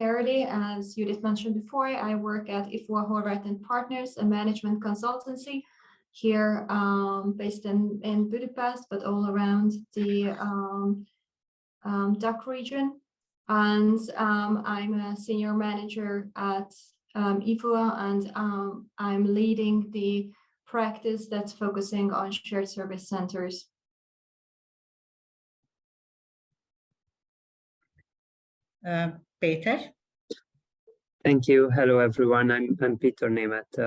Erdi. As Judith mentioned before, I work at IFOA Horvath and Partners, a management consultancy here based in Budapest, but all around the DACH region. And I'm a senior manager at IFOA, and I'm leading the practice that's focusing on shared service centers. Peter. Thank you. Hello, everyone. I'm Peter Németh,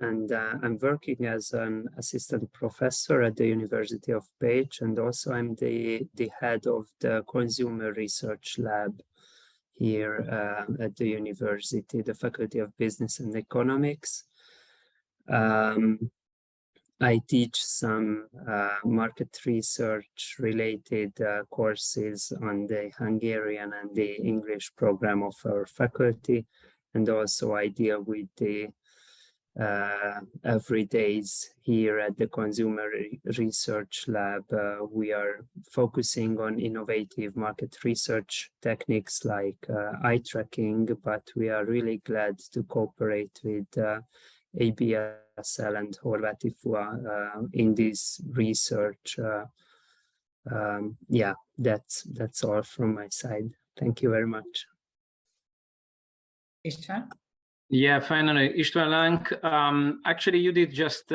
and I'm working as an assistant professor at the University of Pécs, and also I'm the head of the Consumer Research Lab here at the university, the Faculty of Business and Economics. I teach some market research related courses on the Hungarian and the English program of our faculty, and also I deal with the everydays here at the Consumer Research Lab. We are focusing on innovative market research techniques like eye tracking, but we are really glad to cooperate with ABSL and Horvath IFOA in this research. Yeah, that's all from my side. Thank you very much. István? Yeah, finally, István Láng. Actually, you did just,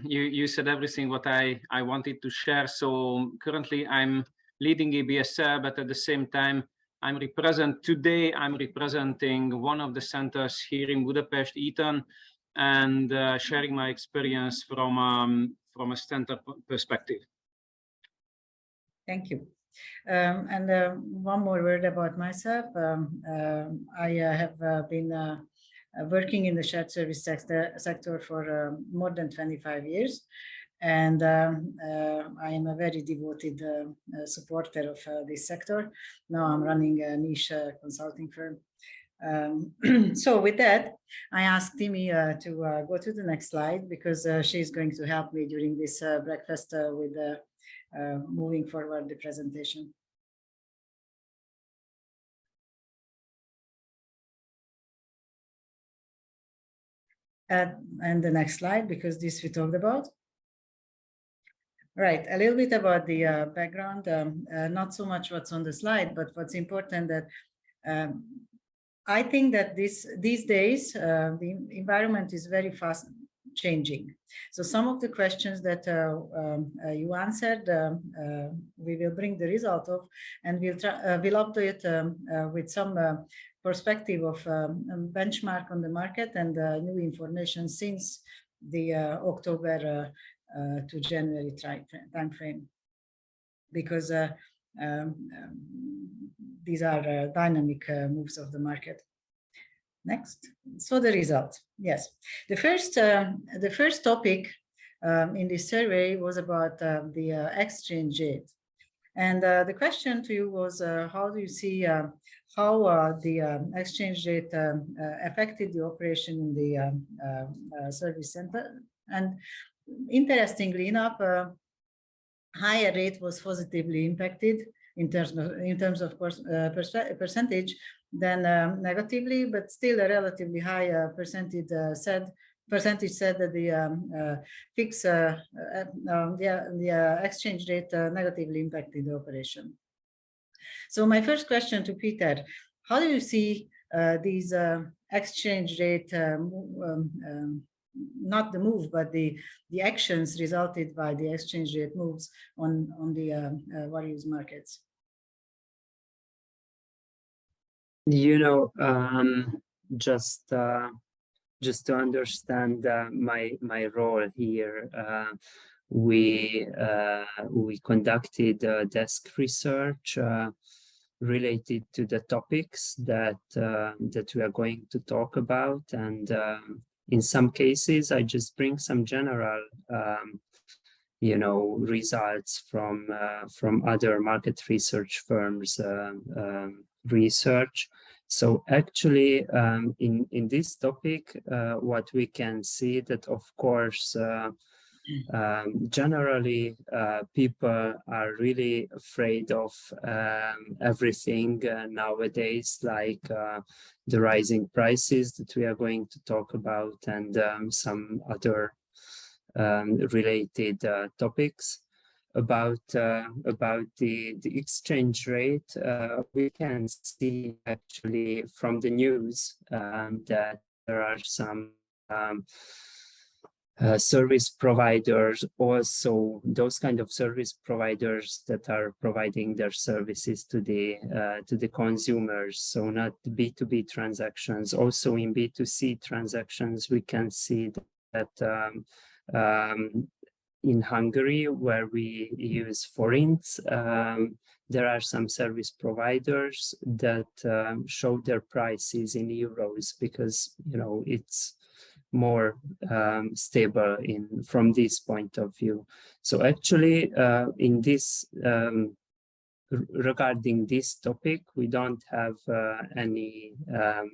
you said everything what I wanted to share. So currently I'm leading ABSL, but at the same time, I'm representing one of the centers here in Budapest, Eton, and sharing my experience from a center perspective. Thank you. And one more word about myself. I have been working in the shared service sector for more than 25 years. And I am a very devoted supporter of this sector. Now I'm running a niche consulting firm. So with that, I asked Timmy to go to the next slide, because she's going to help me during this breakfast with moving forward the presentation. And the next slide, because this we talked about. Right, a little bit about the background, not so much what's on the slide, but what's important that I think that these days, the environment is very fast changing. So some of the questions that you answered, we will bring the result of, and we'll update with some perspective of benchmark on the market and new information since the October to January time frame, because these are dynamic moves of the market. Next. So the result. Yes, the first topic in this survey was about the exchange rate, and the question to you was, how do you see how the exchange rate affected the operation in the service center? And interestingly enough, higher rate was positively impacted in terms of course percentage than negatively, but still a relatively high percentage said that the the exchange rate negatively impacted the operation. So my first question to Peter: how do you see these exchange rate, not the move, but the actions resulted by the exchange rate moves on the various markets? You know, just to understand my role here, we conducted desk research related to the topics that we are going to talk about, and in some cases I just bring some general you know, results from other market research firms research. So actually in this topic what we can see that of course Generally, people are really afraid of everything nowadays, like the rising prices that we are going to talk about, and some other related topics. About the exchange rate, we can see actually from the news that there are some service providers, also those kind of service providers that are providing their services to the consumers. So not B2B transactions. Also in B2C transactions, we can see that in Hungary, where we use forints, there are some service providers that show their prices in euros because, you know, it's more stable from this point of view. So actually, in this regarding this topic, we don't have any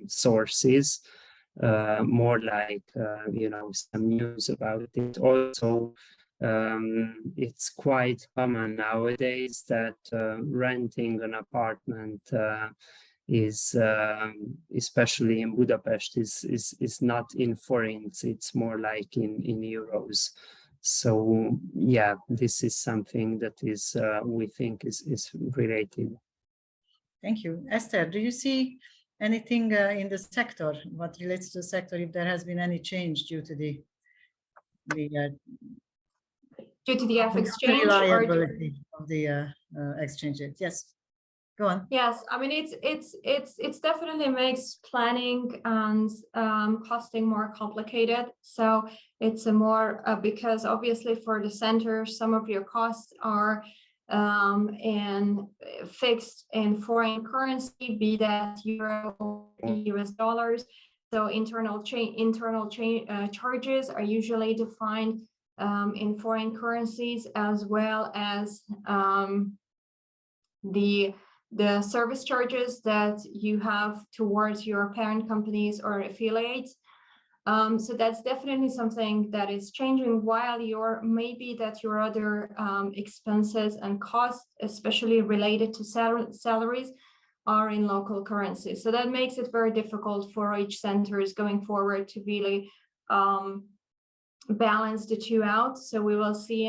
sources. More like you know, some news about it. Also, it's quite common nowadays that renting an apartment is especially in Budapest is not in forints, it's more like in euros. So yeah, this is something that is we think is related. Thank you. Esther, do you see anything in the sector, what relates to the sector, if there has been any change due to the FX change reliability of the exchange rate? Yes, go on. Yes, I mean it's definitely makes planning and costing more complicated. So it's a more because obviously for the center, some of your costs are fixed in foreign currency, be that euro or US dollars. So internal charges are usually defined in foreign currencies, as well as the service charges that you have towards your parent companies or affiliates. So that's definitely something that is changing, while your other expenses and costs, especially related to salaries, are in local currency. So that makes it very difficult for each centers going forward to really balance the two out. So we will see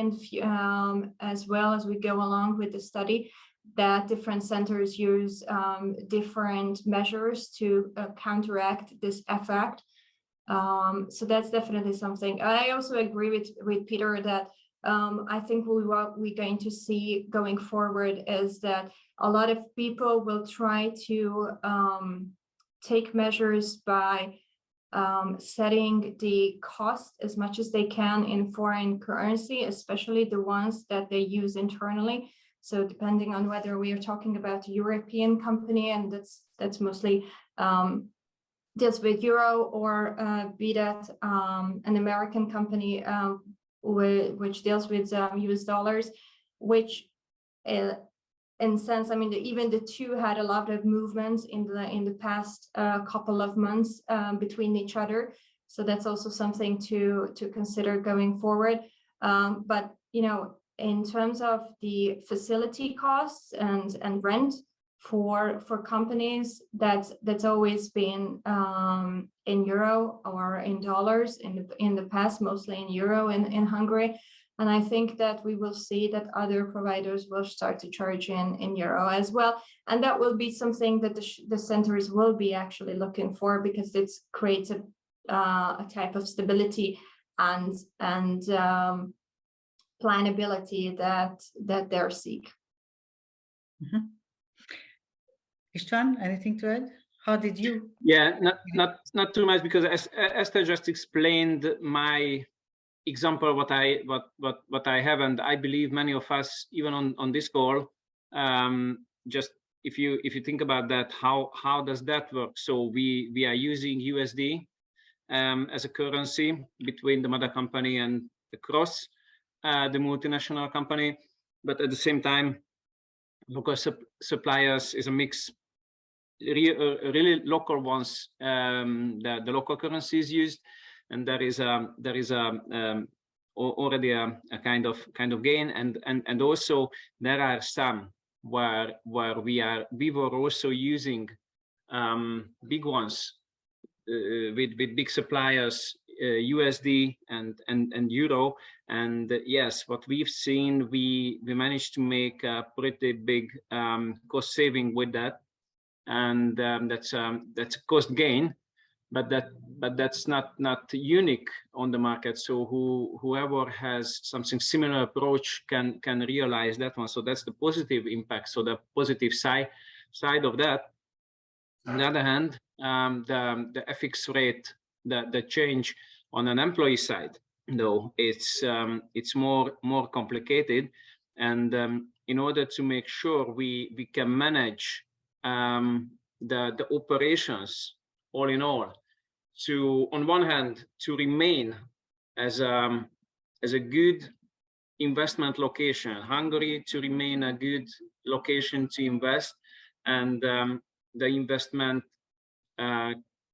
as well as we go along with the study that different centers use different measures to counteract this effect. So that's definitely something. I also agree with Peter that I think what we're going to see going forward is that a lot of people will try to take measures by setting the cost as much as they can in foreign currency, especially the ones that they use internally. So depending on whether we are talking about a European company, and that's mostly deals with euro, or be that an American company which deals with US dollars, which in sense, I mean, even the two had a lot of movements in the past couple of months between each other. So that's also something to consider going forward. But you know, in terms of the facility costs and rent for companies, that's always been in euro or in dollars in the past, mostly in euro in Hungary. And I think that we will see that other providers will start to charge in euro as well. And that will be something that the centers will be actually looking for, because it creates a type of stability and planability that they're seek. Mm-hmm. István, anything to add? How did you? Yeah, not too much, because as Esther just explained my example, what I have, and I believe many of us, even on this call, just if you think about that, how does that work? So we are using USD as a currency between the mother company and across the multinational company, but at the same time, because suppliers is a mix, really local ones, the local currency is used, and there is a already a kind of gain, and also there are some where we were also using big ones with big suppliers, USD and Euro, and yes, what we've seen, we managed to make a pretty big cost saving with that, and that's a cost gain, but that's not unique on the market. So whoever has something similar approach can realize that one. So that's the positive impact. So the positive side of that. On the other hand, the FX rate, the change on an employee side, though, it's more complicated, and in order to make sure we can manage the operations all in all, to on one hand to remain as a good investment location, Hungary to remain a good location to invest, and the investment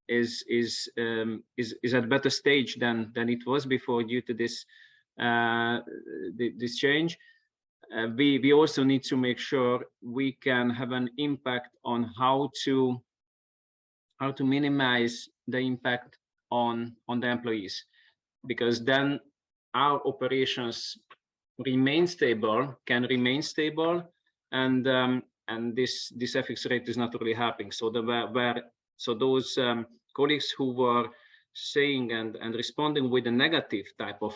is at a better stage than it was before due to this this change. We also need to make sure we can have an impact on how to minimize the impact on the employees, because then our operations can remain stable, and this FX rate is not really happening. So those colleagues who were saying and responding with a negative type of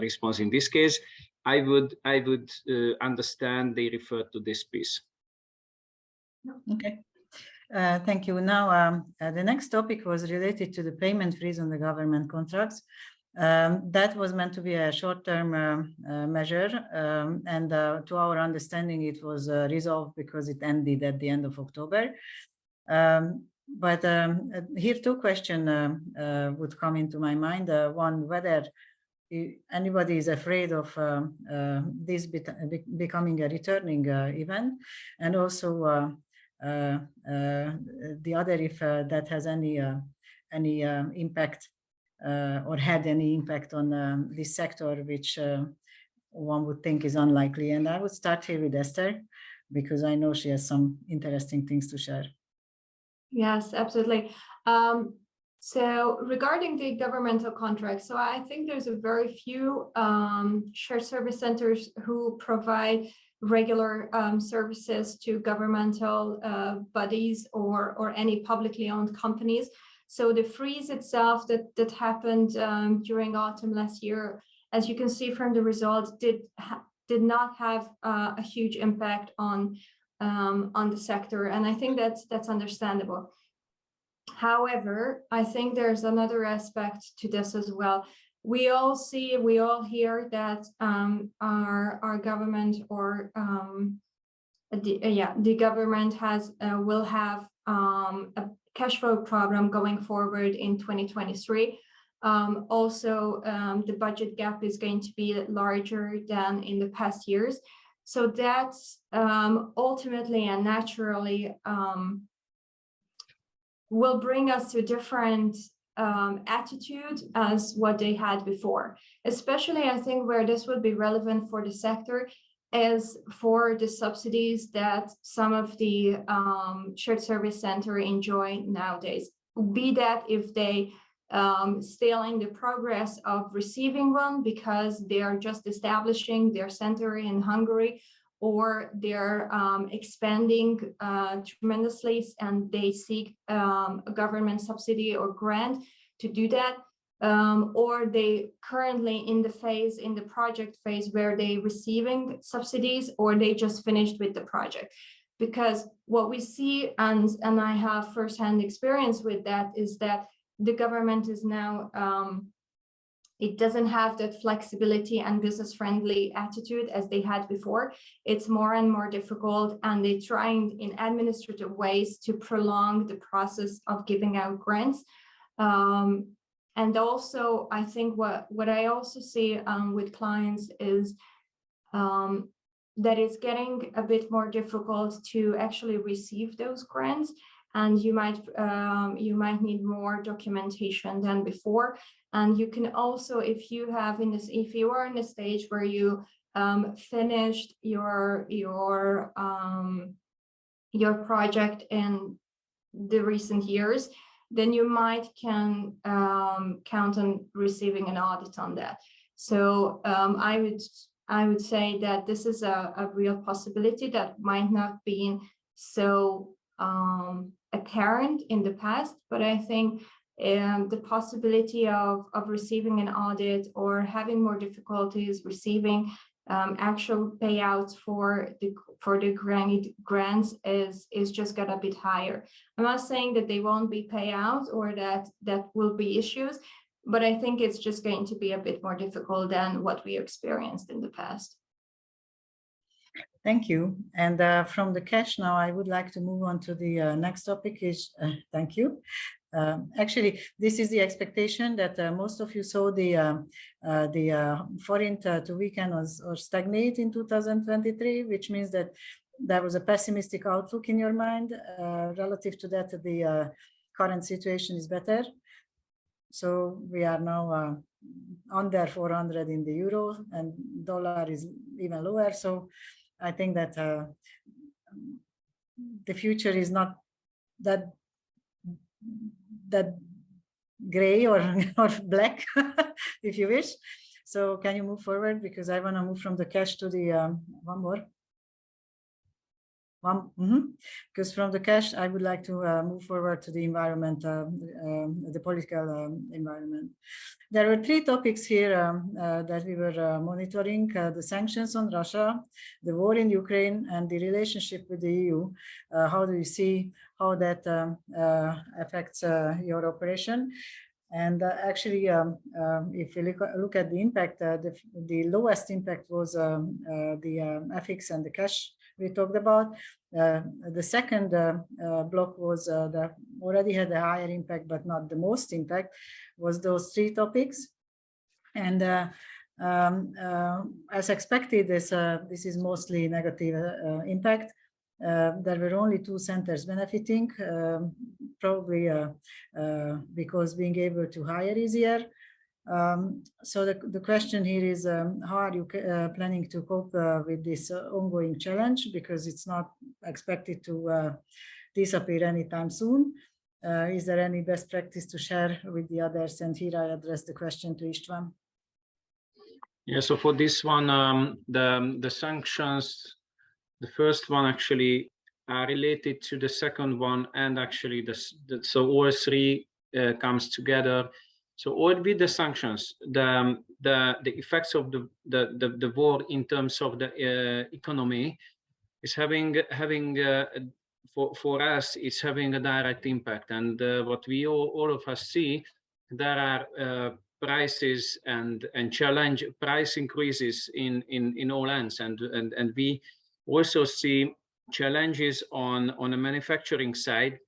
response in this case, I would understand they refer to this piece. Okay. Thank you. Now, the next topic was related to the payment freeze on the government contracts. That was meant to be a short-term measure, and to our understanding, it was resolved because it ended at the end of October. But here two questions would come into my mind. One, whether anybody is afraid of this becoming a returning event, and also the other, if that has any impact or had any impact on this sector, which one would think is unlikely. And I would start here with Esther, because I know she has some interesting things to share. Yes, absolutely. So regarding the governmental contracts, so I think there's a very few shared service centers who provide regular services to governmental bodies or any publicly owned companies. So the freeze itself that happened during autumn last year, as you can see from the results, did not have a huge impact on the sector, and I think that's understandable. However, I think there's another aspect to this as well. We all hear that our government or the government will have a cash flow problem going forward in 2023. Also, the budget gap is going to be larger than in the past years. So that's ultimately and naturally will bring us to a different attitude as what they had before. Especially, I think, where this would be relevant for the sector is for the subsidies that some of the shared service center enjoy nowadays. Be that if they still in the progress of receiving one because they are just establishing their center in Hungary, or they're expanding tremendously and they seek a government subsidy or grant to do that, or they currently in the project phase where they receiving subsidies, or they just finished with the project. Because what we see, and I have firsthand experience with that, is that the government is now it doesn't have that flexibility and business-friendly attitude as they had before. It's more and more difficult, and they're trying in administrative ways to prolong the process of giving out grants. And also, I think what I also see with clients is that it's getting a bit more difficult to actually receive those grants, and you might need more documentation than before. And you can also, if you are in a stage where you finished your project in the recent years, then you might can count on receiving an audit on that. So I would say that this is a real possibility that might not be so apparent in the past, but I think the possibility of receiving an audit or having more difficulties receiving actual payouts for the grants is just got a bit higher. I'm not saying that they won't be payouts or that will be issues, but I think it's just going to be a bit more difficult than what we experienced in the past. Thank you. And from the cash now, I would like to move on to the next topic. Thank you. Actually, this is the expectation that most of you saw the forint to weaken or stagnate in 2023, which means that there was a pessimistic outlook in your mind. Relative to that, the current situation is better. So we are now under 400 in the euro, and dollar is even lower. So I think that the future is not that gray or black, if you wish. So can you move forward? Because I want to move from the cash to the one more. Because from the cash, I would like to move forward to the environment, the political environment. There were three topics here that we were monitoring: the sanctions on Russia, the war in Ukraine, and the relationship with the EU. How do you see how that affects your operation? And actually, if you look at the impact, the lowest impact was the FX and the cash we talked about. The second block was that already had a higher impact, but not the most impact, was those three topics. And as expected, this is mostly negative impact. There were only two centers benefiting, probably because being able to hire easier. So the question here is, how are you planning to cope with this ongoing challenge? Because it's not expected to disappear anytime soon. Is there any best practice to share with the others? And here I address the question to István. Yeah, so for this one, the sanctions, the first one actually are related to the second one, and actually so all three comes together. So all with the sanctions, the effects of the war in terms of the economy is having for us, it's having a direct impact. And what we all of us see, there are prices and challenge price increases in all ends, and we also see challenges on a manufacturing side.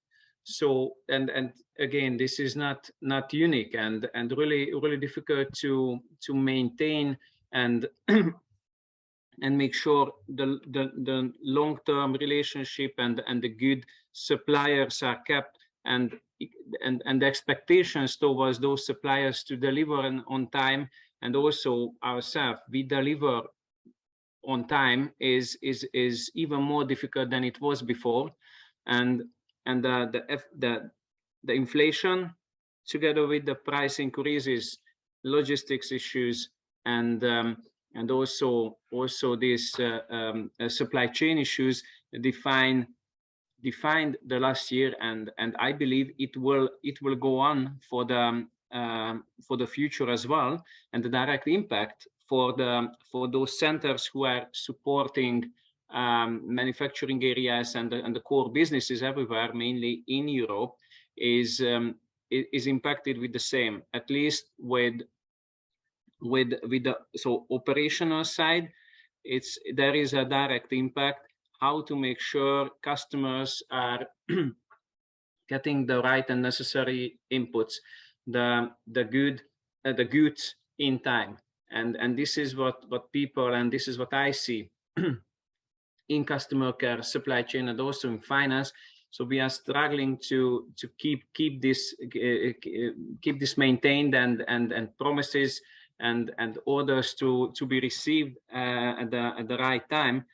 So and again, this is not unique and really difficult to maintain and and make sure the long-term relationship and the good suppliers are kept, and the expectations towards those suppliers to deliver on time, and also ourselves, we deliver on time, is even more difficult than it was before. And the inflation together with the price increases, logistics issues, and also these supply chain issues defined the last year, and I believe it will go on for the future as well. And the direct impact for those centers who are supporting manufacturing areas and the core businesses everywhere, mainly in Europe, is impacted with the same, at least with the operational side. There is a direct impact, how to make sure customers are getting the right and necessary inputs, the goods in time. And this is what people, and this is what I see in customer care, supply chain, and also in finance, So we are struggling to keep this maintained and promises and orders to be received at the right time,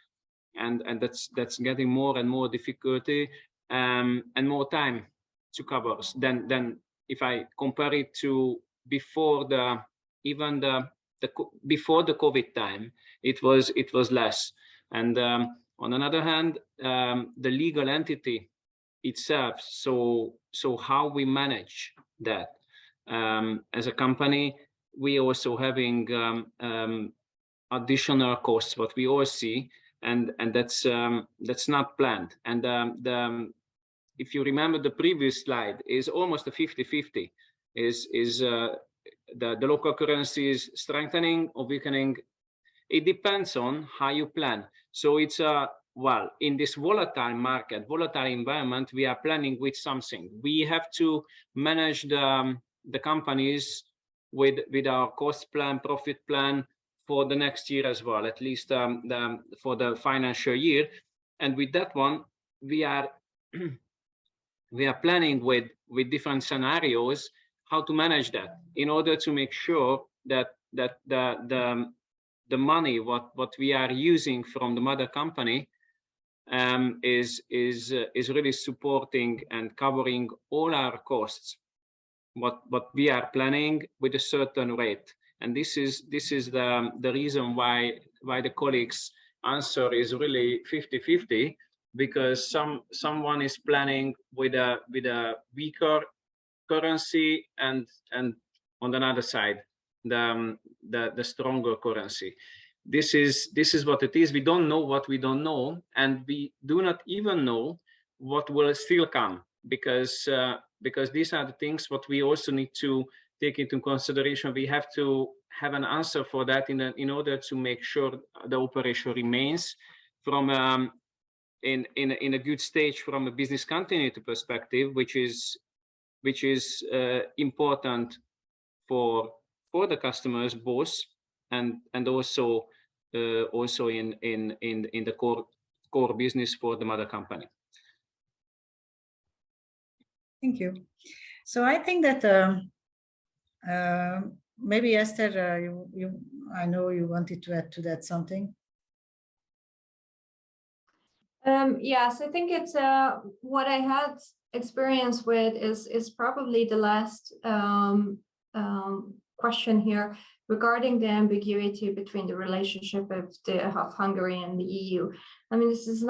and that's getting more and more difficulty and more time to cover than if I compare it to before before the COVID time. It was less. And on another hand, the legal entity itself, so how we manage that as a company, we also having additional costs what we all see, and that's not planned. And if you remember the previous slide, is almost a 50-50. Is the local currency is strengthening or weakening? It depends on how you plan. So it's well, in this volatile market, volatile environment, we are planning with something. We have to manage the companies with our cost plan, profit plan for the next year as well, at least for the financial year. And with that one, we are planning with different scenarios how to manage that in order to make sure that the money what we are using from the mother company is really supporting and covering all our costs what we are planning with a certain rate. And this is the reason why the colleagues' answer is really 50-50, because someone is planning with a weaker currency and on the other side the stronger currency. This is what it is. We don't know what we don't know, and we do not even know what will still come, because these are the things what we also need to take into consideration. We have to have an answer for that in order to make sure the operation remains from in a good stage from a business continuity perspective, which is important for the customers both, and also in the core business for the mother company. Thank you. So I think that maybe Esther, you I know you wanted to add to that something. Yes, I think it's what I had experience with is probably the last question here regarding the ambiguity between the relationship of Hungary and the EU. I mean, this is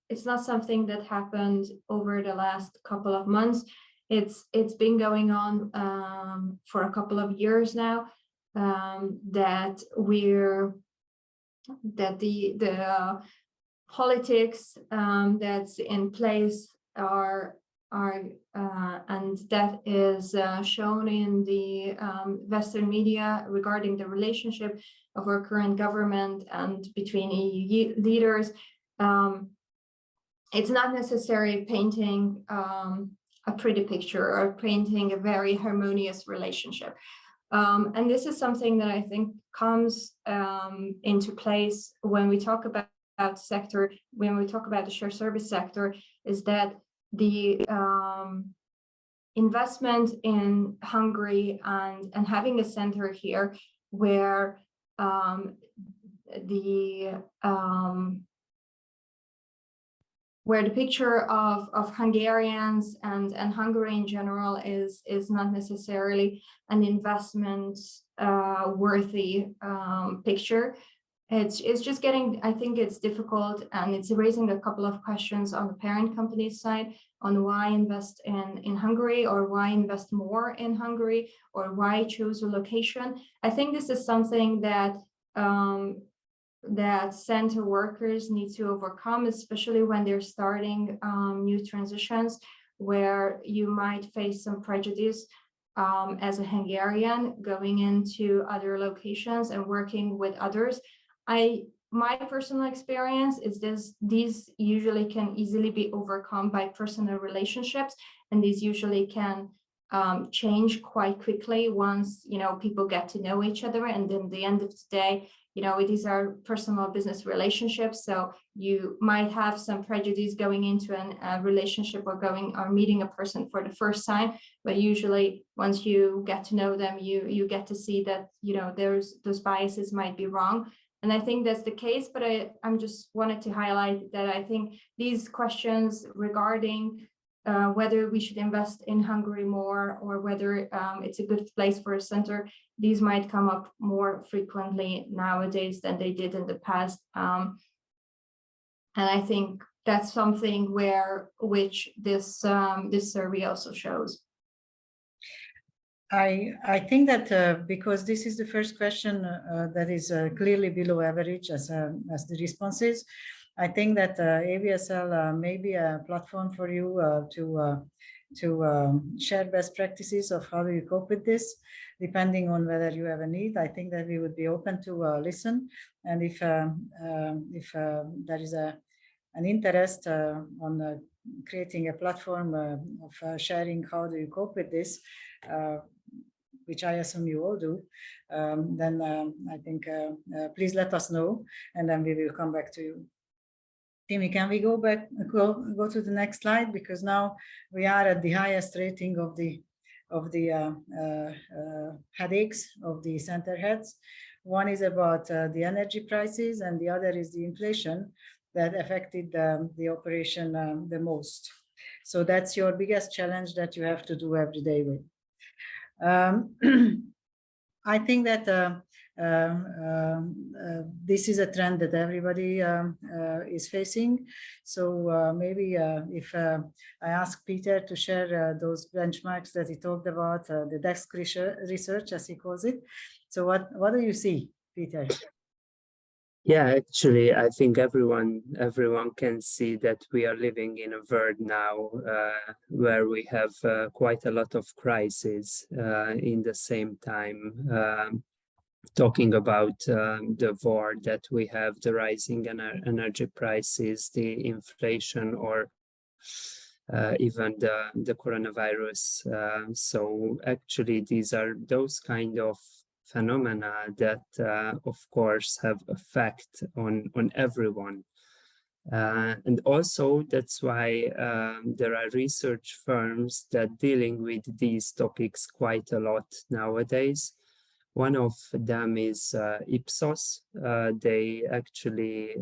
it's not something that happened over the last couple of months. It's been going on for a couple of years now, that the politics that's in place are and that is shown in the Western media regarding the relationship of our current government and between EU leaders. It's not necessarily painting a pretty picture or painting a very harmonious relationship. And this is something that I think comes into place when we talk about sector, when we talk about the shared service sector, is that the investment in Hungary and having a center here where the picture of Hungarians and Hungary in general is not necessarily an investment worthy picture. It's just getting, I think it's difficult, and it's raising a couple of questions on the parent company's side on why invest in Hungary, or why invest more in Hungary, or why choose a location. I think this is something that that center workers need to overcome, especially when they're starting new transitions where you might face some prejudice as a Hungarian going into other locations and working with others. My personal experience is these usually can easily be overcome by personal relationships, and these usually can change quite quickly once, you know, people get to know each other. And then the end of the day, you know, it is our personal business relationships. So you might have some prejudice going into a relationship or meeting a person for the first time, but usually once you get to know them, you get to see that, you know, those biases might be wrong. And I think that's the case, but I'm just wanted to highlight that I think these questions regarding whether we should invest in Hungary more, or whether it's a good place for a center, these might come up more frequently nowadays than they did in the past. And I think that's something which this survey also shows. I think that because this is the first question that is clearly below average as the responses, I think that ABSL may be a platform for you to share best practices of how do you cope with this, depending on whether you have a need. I think that we would be open to listen, and if there is an interest on creating a platform of sharing how do you cope with this, which I assume you all do, then I think please let us know, and then we will come back to you. Timmy, can we go to the next slide, because now we are at the highest rating of the headaches of the center heads. One is about the energy prices, and the other is the inflation that affected the operation the most. So that's your biggest challenge that you have to do every day with. I think that this is a trend that everybody is facing. So maybe if I ask Peter to share those benchmarks that he talked about, the desk research, as he calls it. So what do you see, Peter? Yeah, actually, I think everyone can see that we are living in a world now where we have quite a lot of crises in the same time. Talking about the war that we have, the rising energy prices, the inflation, or even the coronavirus. So actually, these are those kind of phenomena that, of course, have effect on everyone. And also, that's why there are research firms that dealing with these topics quite a lot nowadays. One of them is Ipsos. They actually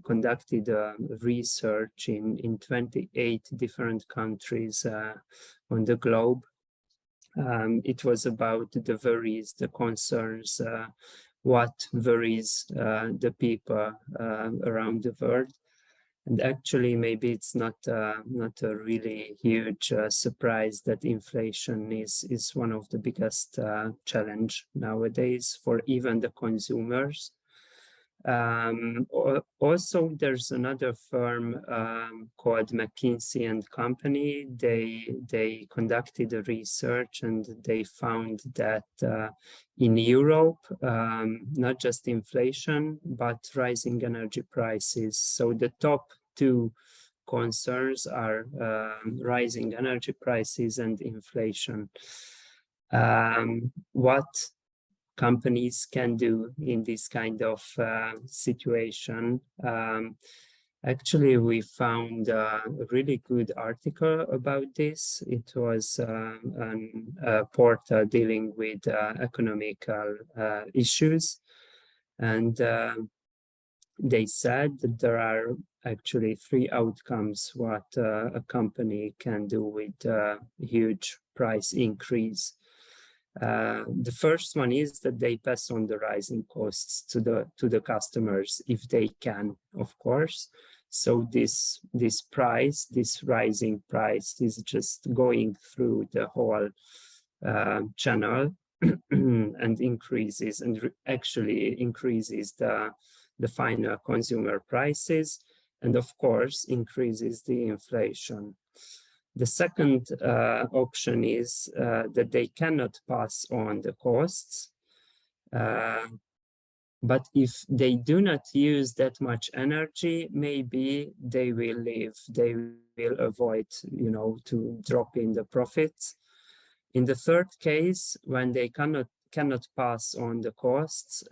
conducted research in 28 different countries on the globe. It was about the worries, the concerns, what worries the people around the world. And actually, maybe it's not a really huge surprise that inflation is one of the biggest challenge nowadays for even the consumers. Also, there's another firm called McKinsey & Company. They conducted a research, and they found that in Europe, not just inflation, but rising energy prices. So the top two concerns are rising energy prices and inflation. What companies can do in this kind of situation? Actually, we found a really good article about this. It was a portal dealing with economical issues, and they said that there are actually 3 outcomes what a company can do with a huge price increase. The first one is that they pass on the rising costs to the customers if they can, of course. So this rising price is just going through the whole channel and increases actually increases the final consumer prices, and of course increases the inflation. The second option is that they cannot pass on the costs, but if they do not use that much energy, maybe they will leave. They will avoid, to drop in the profits. In the third case, when they cannot pass on the costs,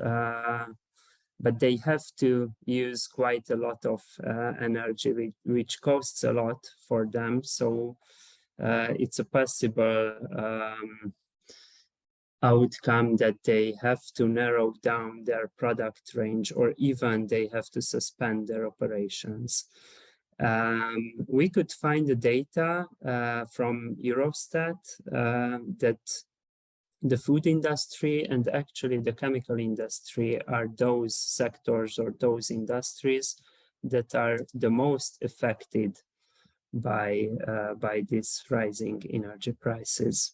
but they have to use quite a lot of energy, which costs a lot for them. So it's a possible outcome that they have to narrow down their product range, or even they have to suspend their operations. We could find the data from Eurostat that the food industry and actually the chemical industry are those sectors or those industries that are the most affected by these rising energy prices.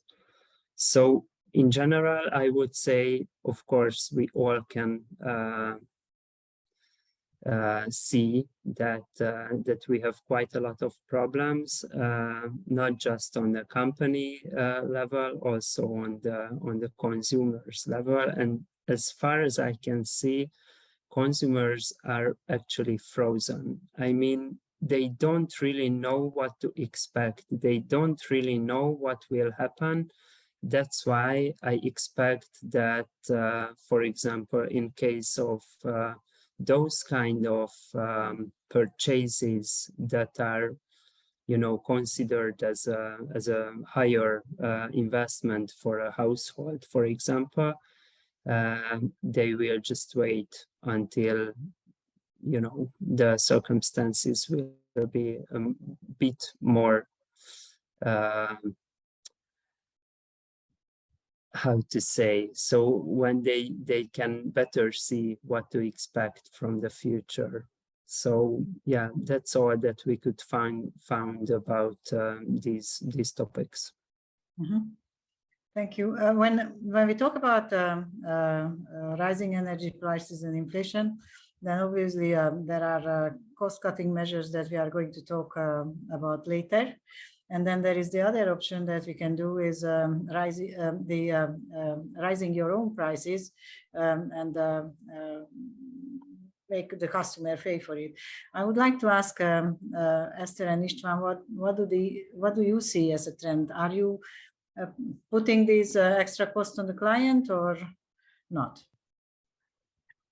So in general, I would say, of course, we all can see that that we have quite a lot of problems, not just on the company level, also on the consumers level. And as far as I can see, consumers are actually frozen. I mean, they don't really know what to expect. They don't really know what will happen. That's why I expect that, for example, in case of those kind of purchases that are, you know, considered as a higher investment for a household, for example, they will just wait until, you know, the circumstances will be a bit more how to say, so when they can better see what to expect from the future. So yeah, that's all that we could found about these topics. Mm-hmm. Thank you. When we talk about rising energy prices and inflation, then obviously there are cost-cutting measures that we are going to talk about later. And then there is the other option that we can do is rising your own prices and make the customer pay for it. I would like to ask Esther and István, what do you see as a trend? Are you putting these extra costs on the client or not?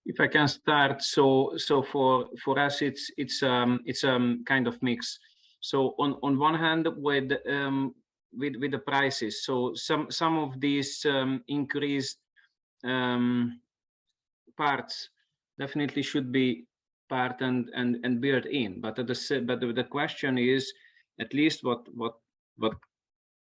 If I can start, so for us it's kind of mix. So on one hand, with the prices, so some of these increased parts definitely should be part and built in. But the question is, at least what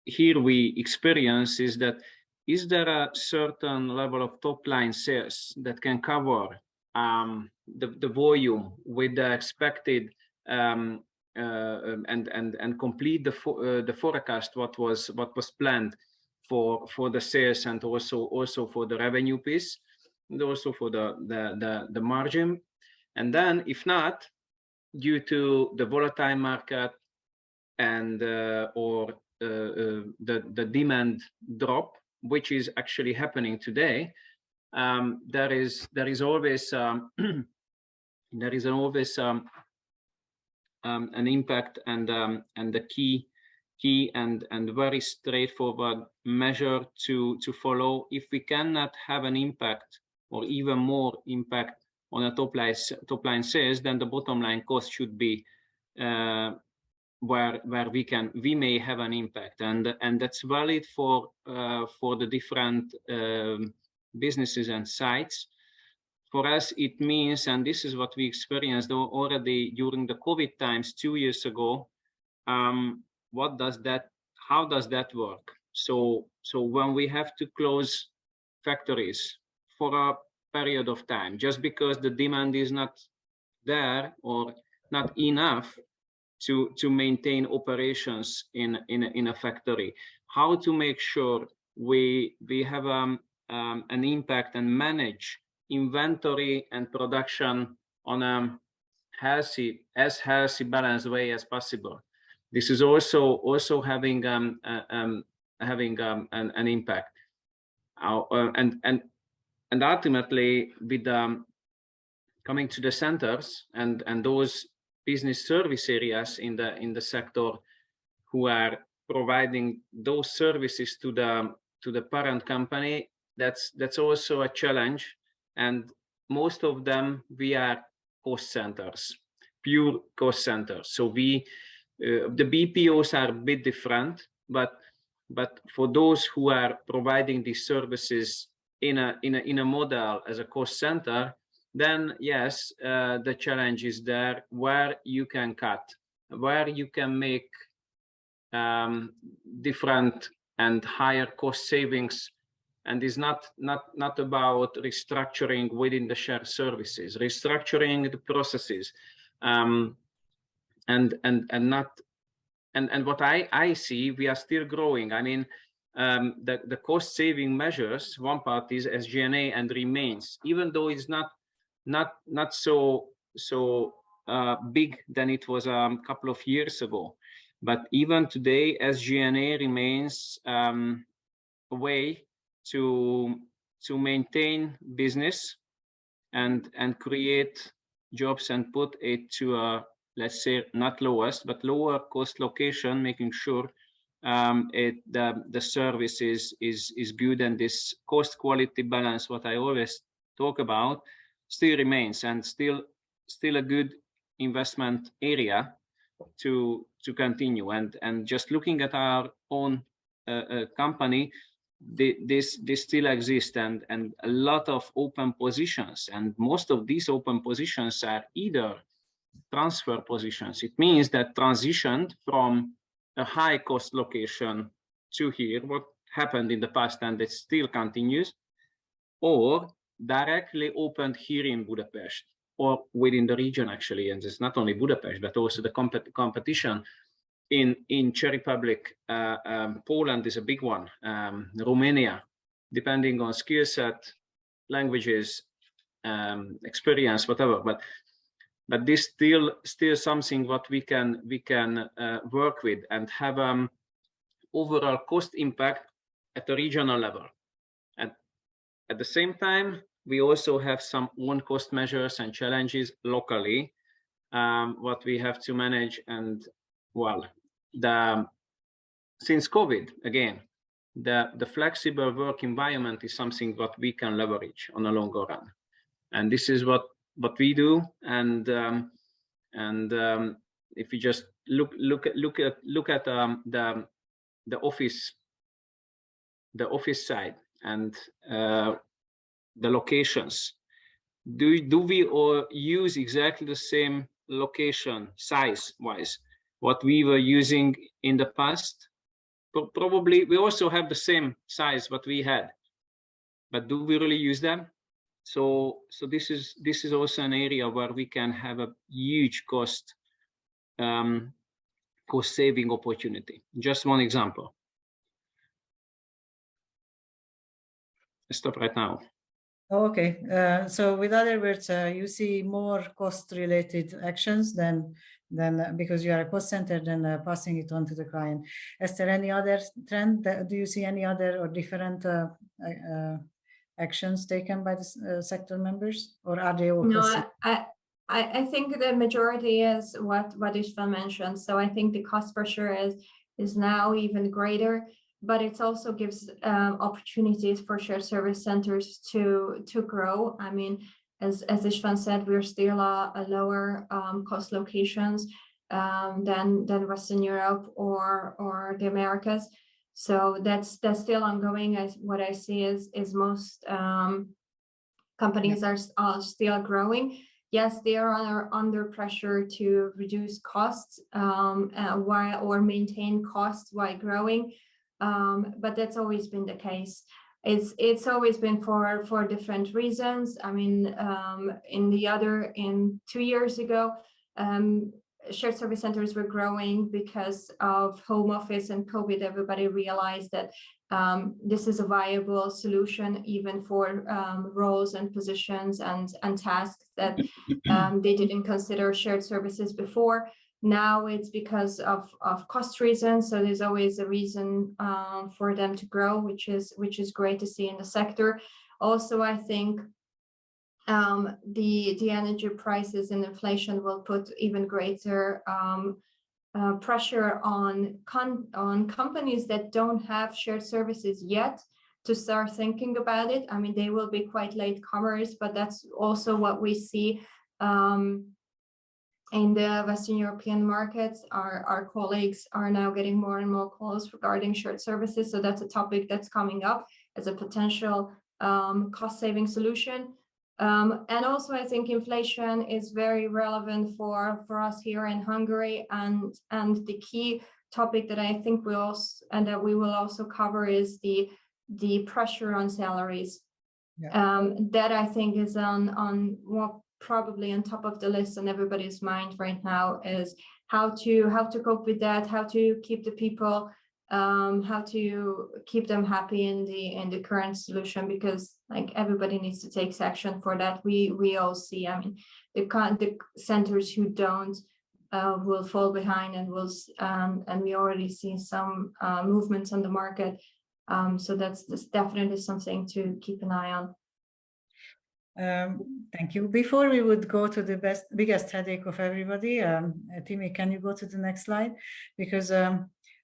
here we experience is that, is there a certain level of top line sales that can cover the volume with the expected and complete the forecast what was planned for the sales, and also for the revenue piece, and also for the margin. And then if not, due to the volatile market and or the demand drop, which is actually happening today, there is always an impact, and the key and very straightforward measure to follow. If we cannot have an impact or even more impact on a top line sales, then the bottom line cost should be where we may have an impact, and that's valid for the different businesses and sites. For us, it means, and this is what we experienced already during the COVID times 2 years ago. How does that work? So when we have to close factories for a period of time, just because the demand is not there or not enough to maintain operations in a factory, how to make sure we have an impact and manage inventory and production on a healthy balanced way as possible. This is also having an impact, and ultimately with coming to the centers and those business service areas in the sector who are providing those services to the parent company, that's also a challenge. And most of them we are cost centers, pure cost centers. So the BPOs are a bit different, but for those who are providing these services in a model as a cost center, then yes, the challenge is there, where you can cut, where you can make different and higher cost savings. And is not about restructuring within the shared services, restructuring the processes, and what I see, we are still growing. I mean, the cost saving measures, one part is SG&A and remains, even though it's not so big than it was a couple of years ago. But even today, SG&A remains a way to maintain business and create jobs and put it to a, let's say, not lowest but lower cost location, making sure the service is good, and this cost quality balance, what I always talk about, still remains, and still a good investment area to continue. And just looking at our own company, this still exists, and a lot of open positions, and most of these open positions are either transfer positions. It means that transitioned from a high cost location to here, what happened in the past and it still continues, or directly opened here in Budapest or within the region actually. And it's not only Budapest, but also the competition in Czech Republic, Poland is a big one, Romania, depending on skill set, languages, experience, whatever. But this still something what we can work with and have overall cost impact at the regional level. And at the same time, we also have some own cost measures and challenges locally, what we have to manage. And well, since COVID, again, the flexible work environment is something what we can leverage on a longer run, and this is what we do. And if you just look at the office side and the locations, do we all use exactly the same location size wise what we were using in the past? Probably we also have the same size what we had, but do we really use them? So this is also an area where we can have a huge cost saving opportunity. Just one example. I stop right now. Okay, so with other words, you see more cost-related actions than because you are a cost center, then passing it on to the client. Is there any other trend? Do you see any other or different actions taken by the sector members, or are they all? No, I think the majority is what István mentioned. So I think the cost pressure is now even greater, but it also gives opportunities for shared service centers to grow. I mean, as István said, we're still a lower cost locations than Western Europe or the Americas. So that's still ongoing. What I see is most companies are still growing. Yes, they are under pressure to reduce costs or maintain costs while growing. But that's always been the case. It's always been for different reasons. I mean, in 2 years ago, shared service centers were growing because of home office and COVID. Everybody realized that this is a viable solution even for roles and positions and tasks that they didn't consider shared services before. Now it's because of cost reasons. So there's always a reason for them to grow, which is great to see in the sector. Also, I think the energy prices and inflation will put even greater pressure on companies that don't have shared services yet to start thinking about it. I mean, they will be quite latecomers, but that's also what we see in the Western European markets. Our colleagues are now getting more and more calls regarding shared services. So that's a topic that's coming up as a potential cost-saving solution. And also, I think inflation is very relevant for us here in Hungary. And the key topic that I think we also, and that we will also cover, is the pressure on salaries. Yeah. That I think is on what probably on top of the list on everybody's mind right now, is how to cope with that, how to keep the people, how to keep them happy in the current solution, because like everybody needs to take action for that. We all see, I mean, the centers who don't will fall behind, and and we already see some movements on the market. So that's definitely something to keep an eye on. Thank you. Before we would go to the biggest headache of everybody, Timi, can you go to the next slide? Because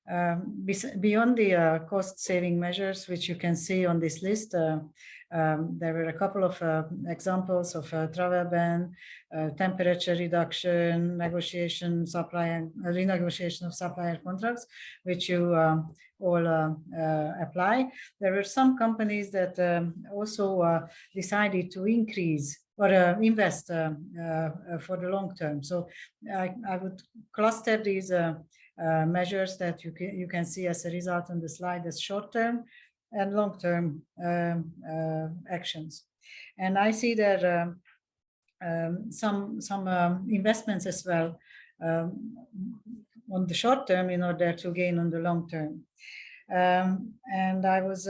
beyond the cost-saving measures, which you can see on this list, there were a couple of examples of travel ban, temperature reduction, renegotiation of supplier contracts, which you all apply. There were some companies that also decided to increase or invest for the long term. So I would cluster these measures that you can see as a result on the slide as short-term and long-term actions. And I see there some investments as well on the short term in order to gain on the long term. And I was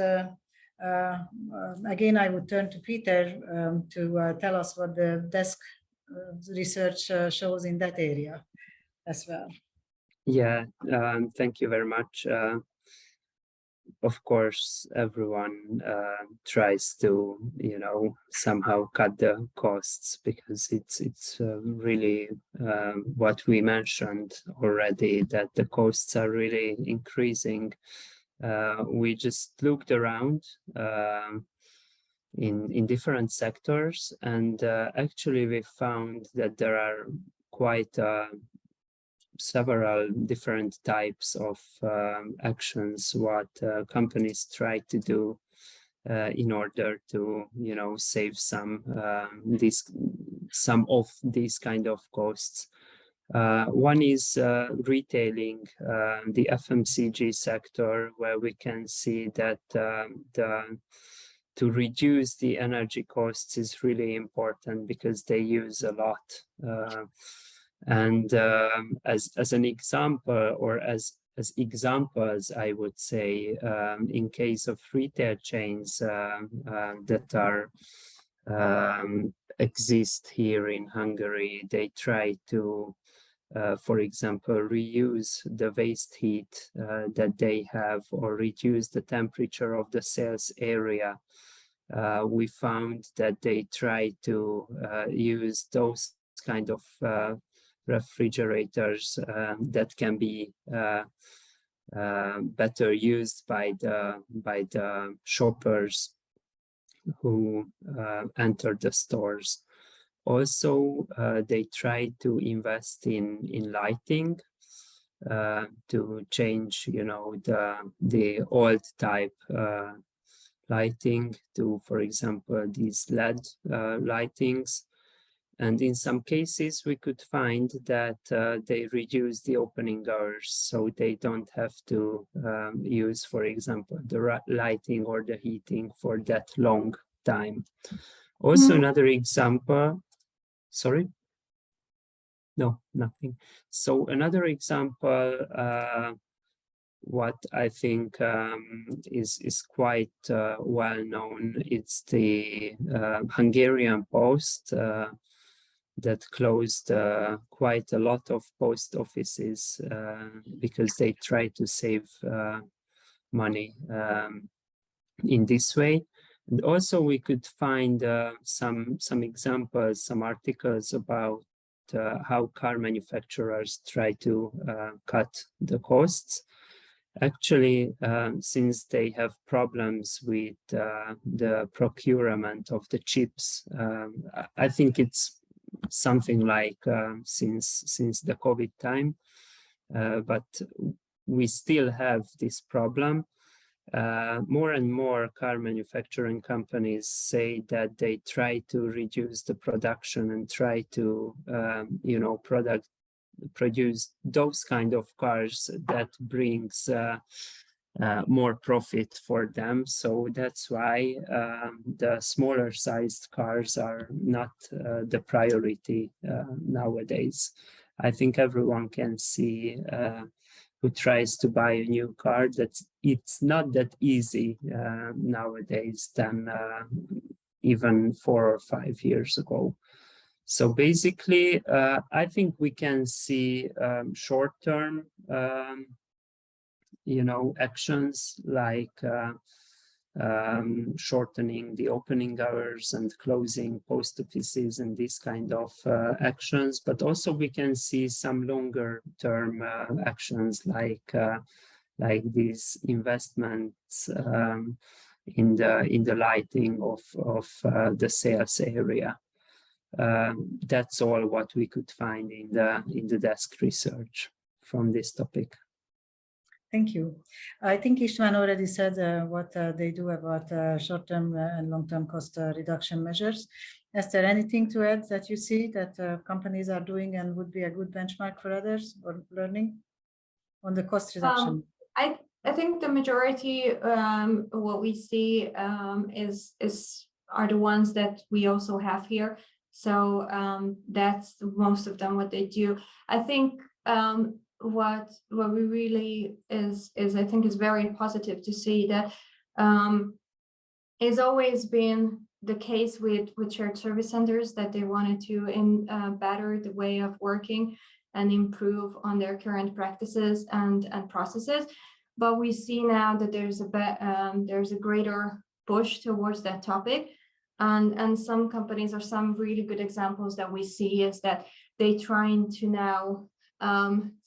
again, I would turn to Peter to tell us what the desk research shows in that area as well. Yeah, thank you very much. Of course, everyone tries to, somehow cut the costs, because it's really what we mentioned already, that the costs are really increasing. We just looked around in different sectors, and actually we found that there are quite several different types of actions what companies try to do in order to save some of these kind of costs. One is retailing, the FMCG sector, where we can see that to reduce the energy costs is really important, because they use a lot. And as an example, or as examples, I would say, in case of retail chains that are exist here in Hungary, they try to, for example, reuse the waste heat that they have, or reduce the temperature of the sales area. We found that they try to use those kind of refrigerators that can be better used by the shoppers who enter the stores. Also, they try to invest in lighting to change, the old type lighting to, for example, these LED lightings. And in some cases, we could find that they reduce the opening hours, so they don't have to use, for example, the lighting or the heating for that long time. Also, another example, sorry? No, nothing. So another example, what I think is quite well known, it's the Hungarian Post, that closed quite a lot of post offices because they try to save money in this way. And also we could find some examples, some articles about how car manufacturers try to cut the costs. Actually, since they have problems with the procurement of the chips, I think it's something like since the COVID time, but we still have this problem. More and more car manufacturing companies say that they try to reduce the production and try to, produce those kind of cars that brings more profit for them. So that's why the smaller sized cars are not the priority nowadays. I think everyone can see who tries to buy a new car that it's not that easy nowadays than even 4 or 5 years ago. So basically, I think we can see short-term, actions like shortening the opening hours and closing post offices and these kind of actions. But also we can see some longer-term actions like these investments in the lighting of the sales area. That's all what we could find in the desk research from this topic. Thank you. I think István already said what they do about short-term and long-term cost reduction measures. Is there anything to add that you see that companies are doing and would be a good benchmark for others or learning on the cost reduction? I think the majority what we see are the ones that we also have here. So that's most of them what they do. I think what we really is I think is very positive to see that it's always been the case with shared service centers that they wanted to better the way of working and improve on their current practices and processes. But we see now that there's a greater push towards that topic. And some companies, or some really good examples that we see, is that they trying to now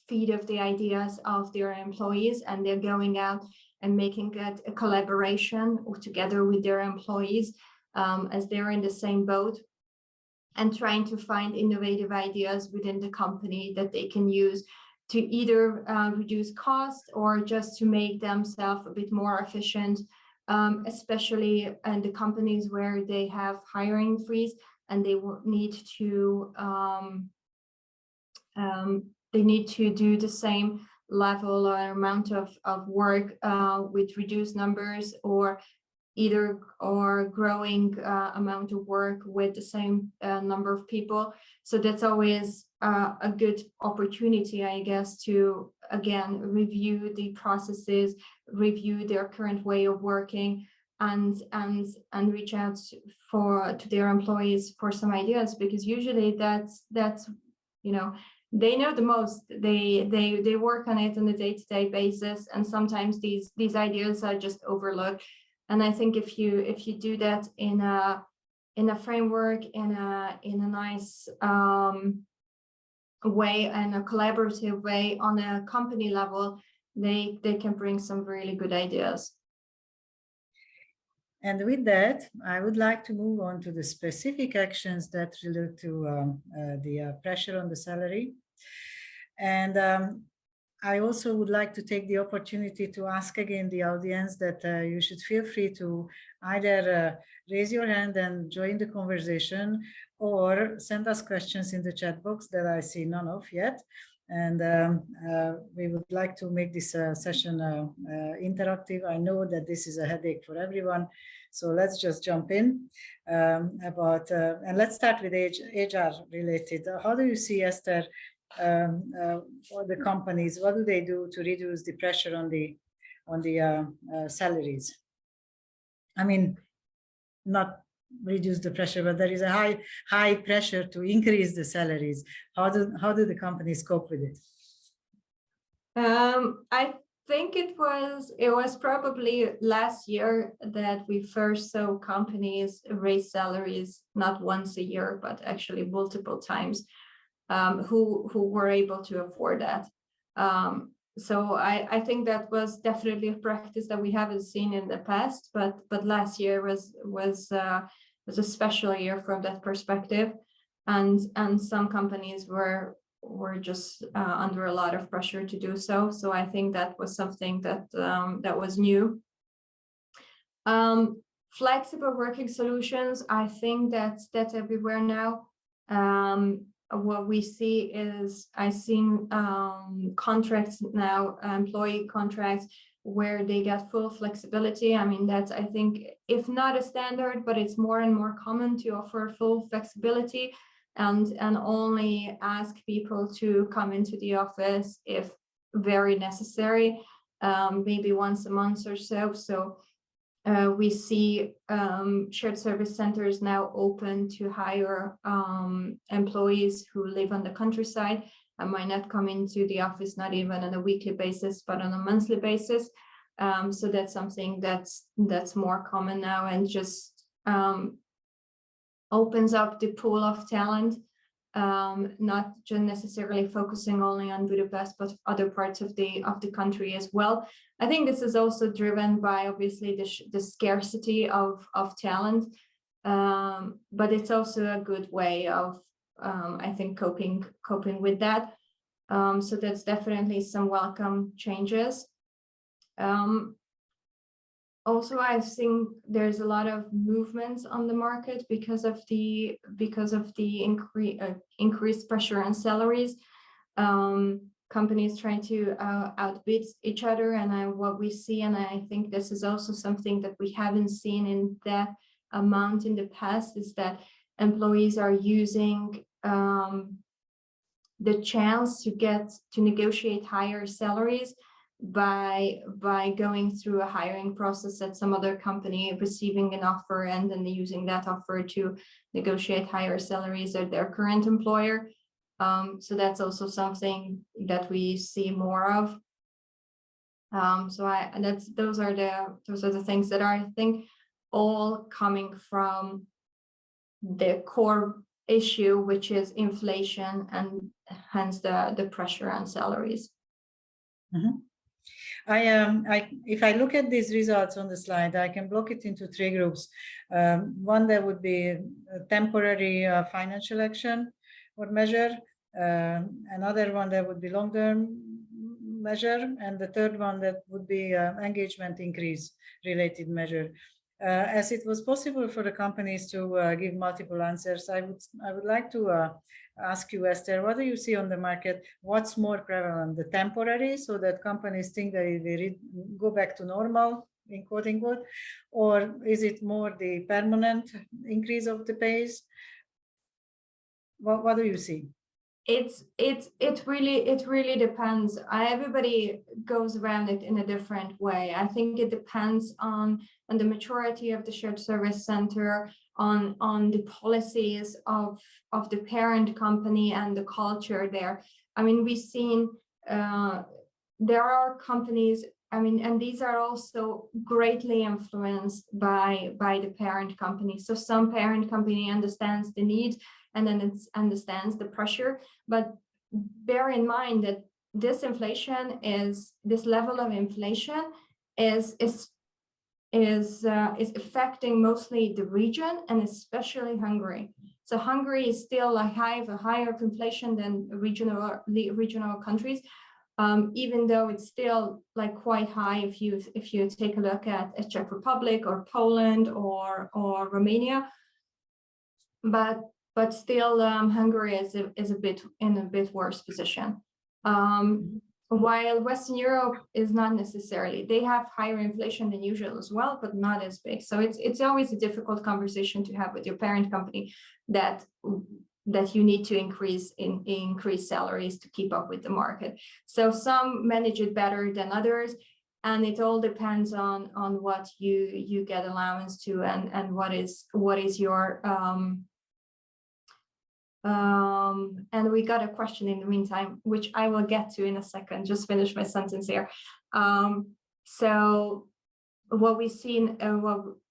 feed off the ideas of their employees, and they're going out and making it a collaboration together with their employees as they're in the same boat, and trying to find innovative ideas within the company that they can use to either reduce costs or just to make themselves a bit more efficient. Especially in the companies where they have hiring freeze and they will need to do the same level or amount of work with reduced numbers, or growing amount of work with the same number of people. So that's always a good opportunity, I guess, to again review the processes, review their current way of working, and reach out to their employees for some ideas, because usually that's they know the most. They work on it on a day-to-day basis, and sometimes these ideas are just overlooked. And I think if you do that in a framework, in a nice way and a collaborative way on a company level, they can bring some really good ideas. And with that, I would like to move on to the specific actions that relate to the pressure on the salary. And I also would like to take the opportunity to ask again the audience that you should feel free to either raise your hand and join the conversation, or send us questions in the chat box that I see none of yet. And we would like to make this session interactive. I know that this is a headache for everyone, so let's just jump in. And let's start with HR related. How do you see, Esther, for the companies, what do they do to reduce the pressure on the salaries? I mean, not reduce the pressure, but there is a high pressure to increase the salaries. How do the companies cope with it? I think it was probably last year that we first saw companies raise salaries not once a year, but actually multiple times. who were able to afford that. So I think that was definitely a practice that we haven't seen in the past, but last year was a special year from that perspective, and some companies were just under a lot of pressure to do so. So I think that was something that that was new. Flexible working solutions, I think that's everywhere now. What we see is I've seen contracts now, employee contracts, where they get full flexibility. I mean, that's, I think, if not a standard, but it's more and more common to offer full flexibility and only ask people to come into the office if very necessary, maybe once a month or so. So we see shared service centers now open to hire employees who live on the countryside and might not come into the office, not even on a weekly basis, but on a monthly basis. So that's something that's more common now, and just opens up the pool of talent, not just necessarily focusing only on Budapest, but other parts of the country as well. I think this is also driven by obviously the scarcity of talent, but it's also a good way of I think coping with that. So that's definitely some welcome changes. Also, I think there's a lot of movements on the market because of the increased pressure on salaries. Companies trying to outbid each other, and what we see, and I think this is also something that we haven't seen in that amount in the past, is that employees are using the chance to negotiate higher salaries by going through a hiring process at some other company, receiving an offer, and then using that offer to negotiate higher salaries at their current employer. So that's also something that we see more of. So those are the things that are, I think, all coming from the core issue, which is inflation, and hence the pressure on salaries. Mm-hmm. If I look at these results on the slide, I can block it into three groups. One that would be a temporary financial action or measure, another one that would be long-term measure, and the third one that would be engagement increase related measure. As it was possible for the companies to give multiple answers, I would like to ask you, Esther, what do you see on the market? What's more prevalent, the temporary, so that companies think they go back to normal, in quote unquote, or is it more the permanent increase of the pays? What do you see? It really depends. Everybody goes around it in a different way. I think it depends on the maturity of the shared service center, on the policies of the parent company and the culture there. I mean, we've seen there are companies, I mean, and these are also greatly influenced by the parent company. So some parent company understands the need, and then it understands the pressure. But bear in mind that this level of inflation is affecting mostly the region, and especially Hungary. So Hungary is still a higher inflation than regional countries, even though it's still like quite high if you take a look at Czech Republic or Poland or Romania. But still, Hungary is in a bit worse position. While Western Europe is not necessarily, they have higher inflation than usual as well, but not as big. So it's always a difficult conversation to have with your parent company that you need to increase salaries to keep up with the market. So some manage it better than others, and it all depends on what you get allowance to and what is your and we got a question in the meantime, which I will get to in a second. Just finish my sentence here. So what we've seen,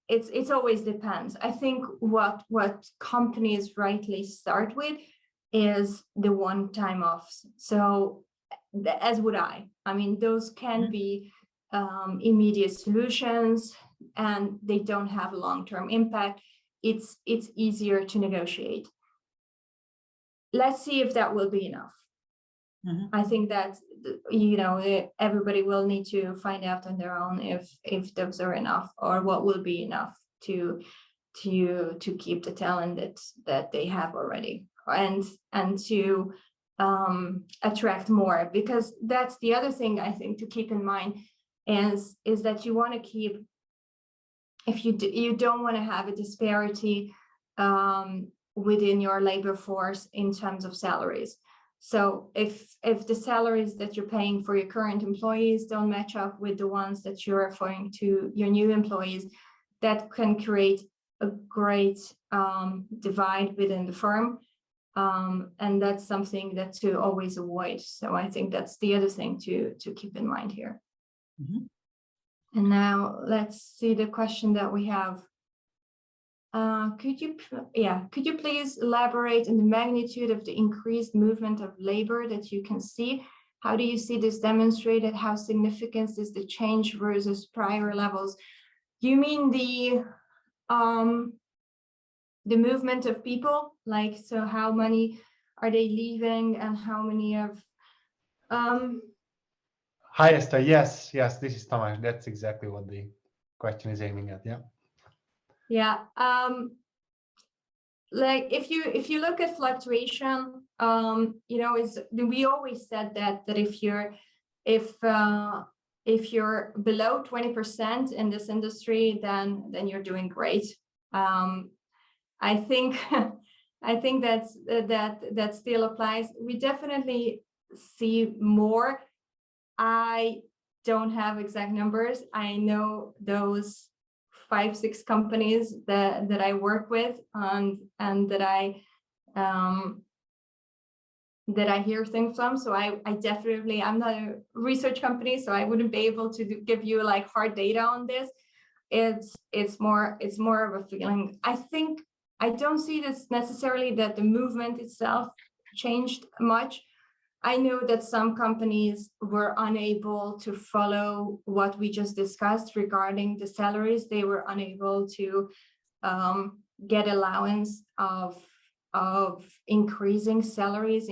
it always depends. I think what companies rightly start with is the one-time offs. So as would I mean, those can be immediate solutions and they don't have a long-term impact. It's easier to negotiate. Let's see if that will be enough. I think that, you know, everybody will need to find out on their own if those are enough, or what will be enough to keep the talent that they have already, and to attract more, because that's the other thing I think to keep in mind is that you want to keep, if you don't want to have a disparity within your labor force in terms of salaries. So if the salaries that you're paying for your current employees don't match up with the ones that you're offering to your new employees, that can create a great divide within the firm. And that's something that to always avoid. So I think that's the other thing to keep in mind here. And now let's see the question that we have. Could you please elaborate on the magnitude of the increased movement of labor that you can see? How do you see this demonstrated? How significant is the change versus prior levels? You mean the movement of people, like, so how many are they leaving and how many of Hi Esther, yes, this is Tamás. That's exactly what the question is aiming at. Like if you look at fluctuation, you know, we always said that if you're below 20% in this industry, then you're doing great. I think that still applies. We definitely see more. I don't have exact numbers. I know those 5-6 companies that I work with and that I hear things from. So I definitely, I'm not a research company, so I wouldn't be able to give you like hard data on this. It's more of a feeling. I don't see this necessarily that the movement itself changed much. I know that some companies were unable to follow what we just discussed regarding the salaries. They were unable to get allowance of increasing salaries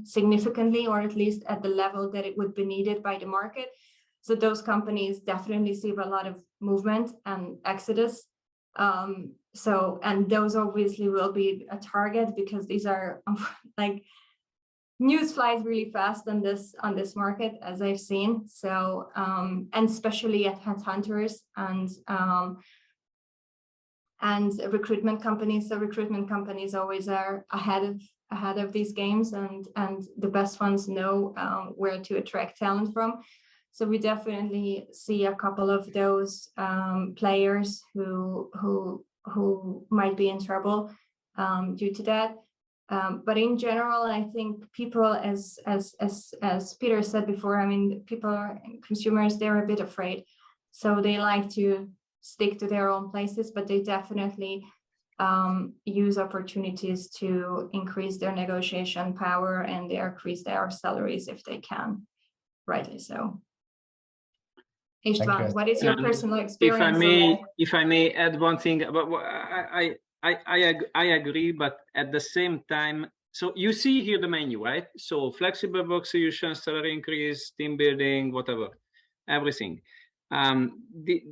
significantly, or at least at the level that it would be needed by the market. So those companies definitely see a lot of movement and exodus. And those obviously will be a target, because these are like news flies really fast on this market, as I've seen. So and especially at headhunters and recruitment companies. So recruitment companies always are ahead of these games, and the best ones know where to attract talent from. So we definitely see a couple of those players who might be in trouble due to that. But in general, I think people, as Peter said before, I mean, consumers, they're a bit afraid. So they like to stick to their own places, but they definitely use opportunities to increase their negotiation power, and they increase their salaries if they can, rightly so. István, what is your personal experience? If I may add one thing, but I agree, but at the same time, so you see here the menu, right? So flexible work solutions, salary increase, team building, whatever, everything.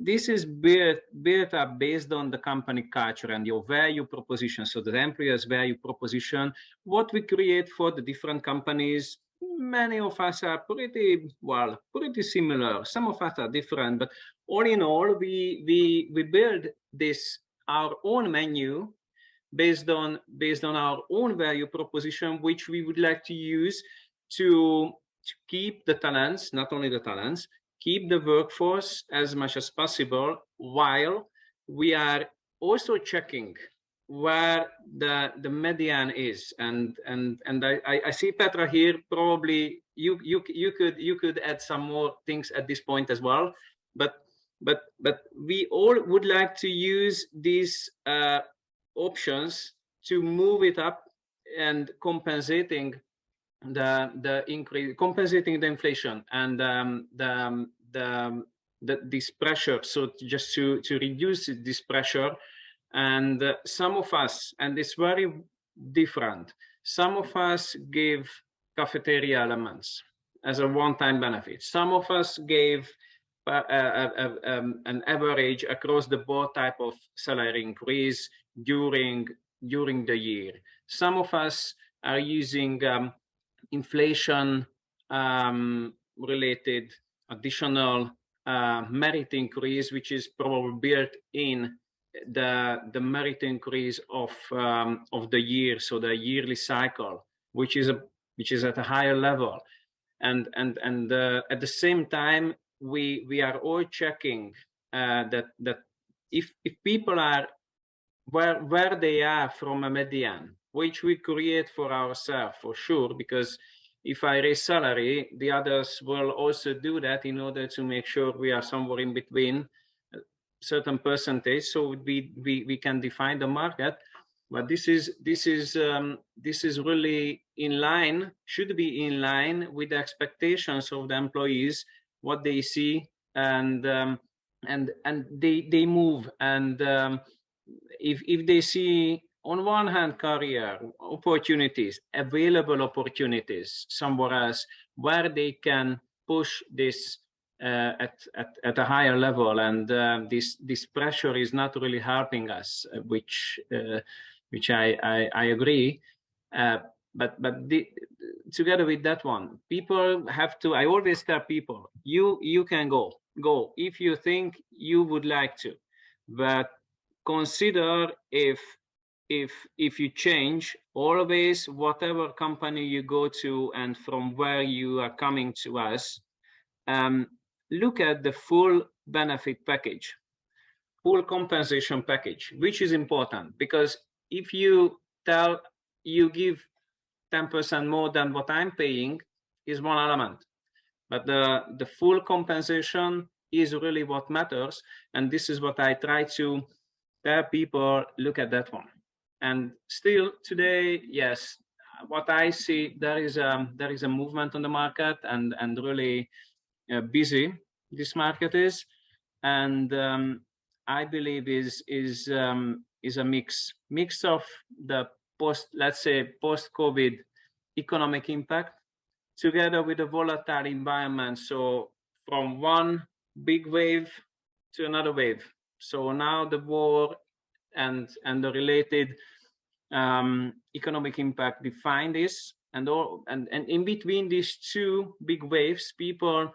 This is built up based on the company culture and your value proposition. So the employer's value proposition, what we create for the different companies. Many of us are pretty similar. Some of us are different, but all in all, we build our own menu based on our own value proposition, which we would like to use to keep the talents, not only the talents, keep the workforce as much as possible, while we are also checking where the median is, and I see Petra here. Probably you could add some more things at this point as well, but we all would like to use these options to move it up and compensating the increase, compensating the inflation and this pressure. So just to reduce this pressure, and some of us, and it's very different. Some of us gave cafeteria elements as a one-time benefit. Some of us gave an average across the board type of salary increase during the year. Some of us are using inflation related additional merit increase, which is probably built in the merit increase of the year, so the yearly cycle, which is at a higher level, and at the same time we are all checking that if people are where they are from a median, which we create for ourselves for sure, because if I raise salary, the others will also do that in order to make sure we are somewhere in between a certain percentage, so we can define the market. But this is really in line, should be in line with the expectations of the employees, what they see, and they move, and if they see on one hand career opportunities, available opportunities somewhere else where they can push this at a higher level, and this pressure is not really helping us, which I agree. But together with that one, people have to. I always tell people, you can go if you think you would like to, but consider if you change, always whatever company you go to and from where you are coming to us, look at the full benefit package, full compensation package, which is important, because if you give 10% more than what I'm paying is one element, but the full compensation is really what matters, and this is what I try to tell people, look at that one. And still today, yes, what I see, there is a movement on the market, and really busy this market is, and I believe is a mix of the post-COVID economic impact together with a volatile environment. So from one big wave to another wave. So now the war and the related economic impact define this, and in between these two big waves, people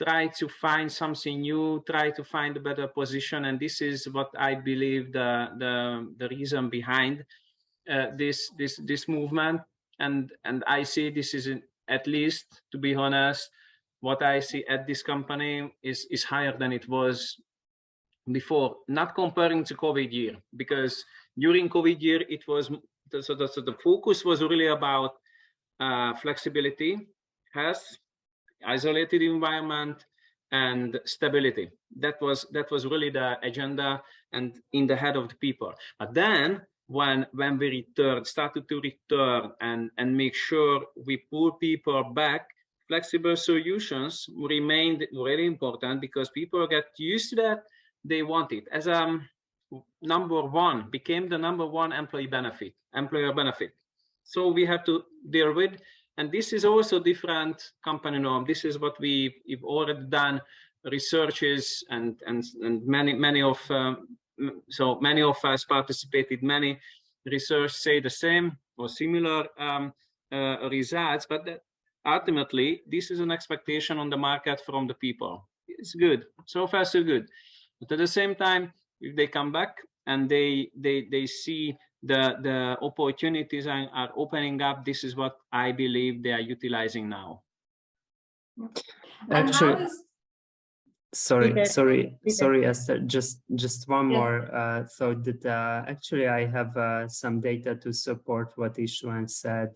try to find something new, try to find a better position, and this is what I believe the reason behind this movement. And I see this is, at least to be honest, what I see at this company is higher than it was before, not comparing to COVID year, because during COVID year it was the focus was really about flexibility, health, isolated environment, and stability. That was really the agenda and in the head of the people. But then when we started to return and make sure we pull people back, flexible solutions remained really important, because people get used to that. They want it as became the number one employer benefit. So we have to deal with, and this is also different company norm. This is what we've already done researches, and many of us participated. Many research say the same or similar results, but ultimately this is an expectation on the market from the people. It's good, so far so good. But at the same time, if they come back and they see the opportunities are opening up, this is what I believe they are utilizing now. Actually, sorry, Esther. Just one more thought that actually I have some data to support what István said.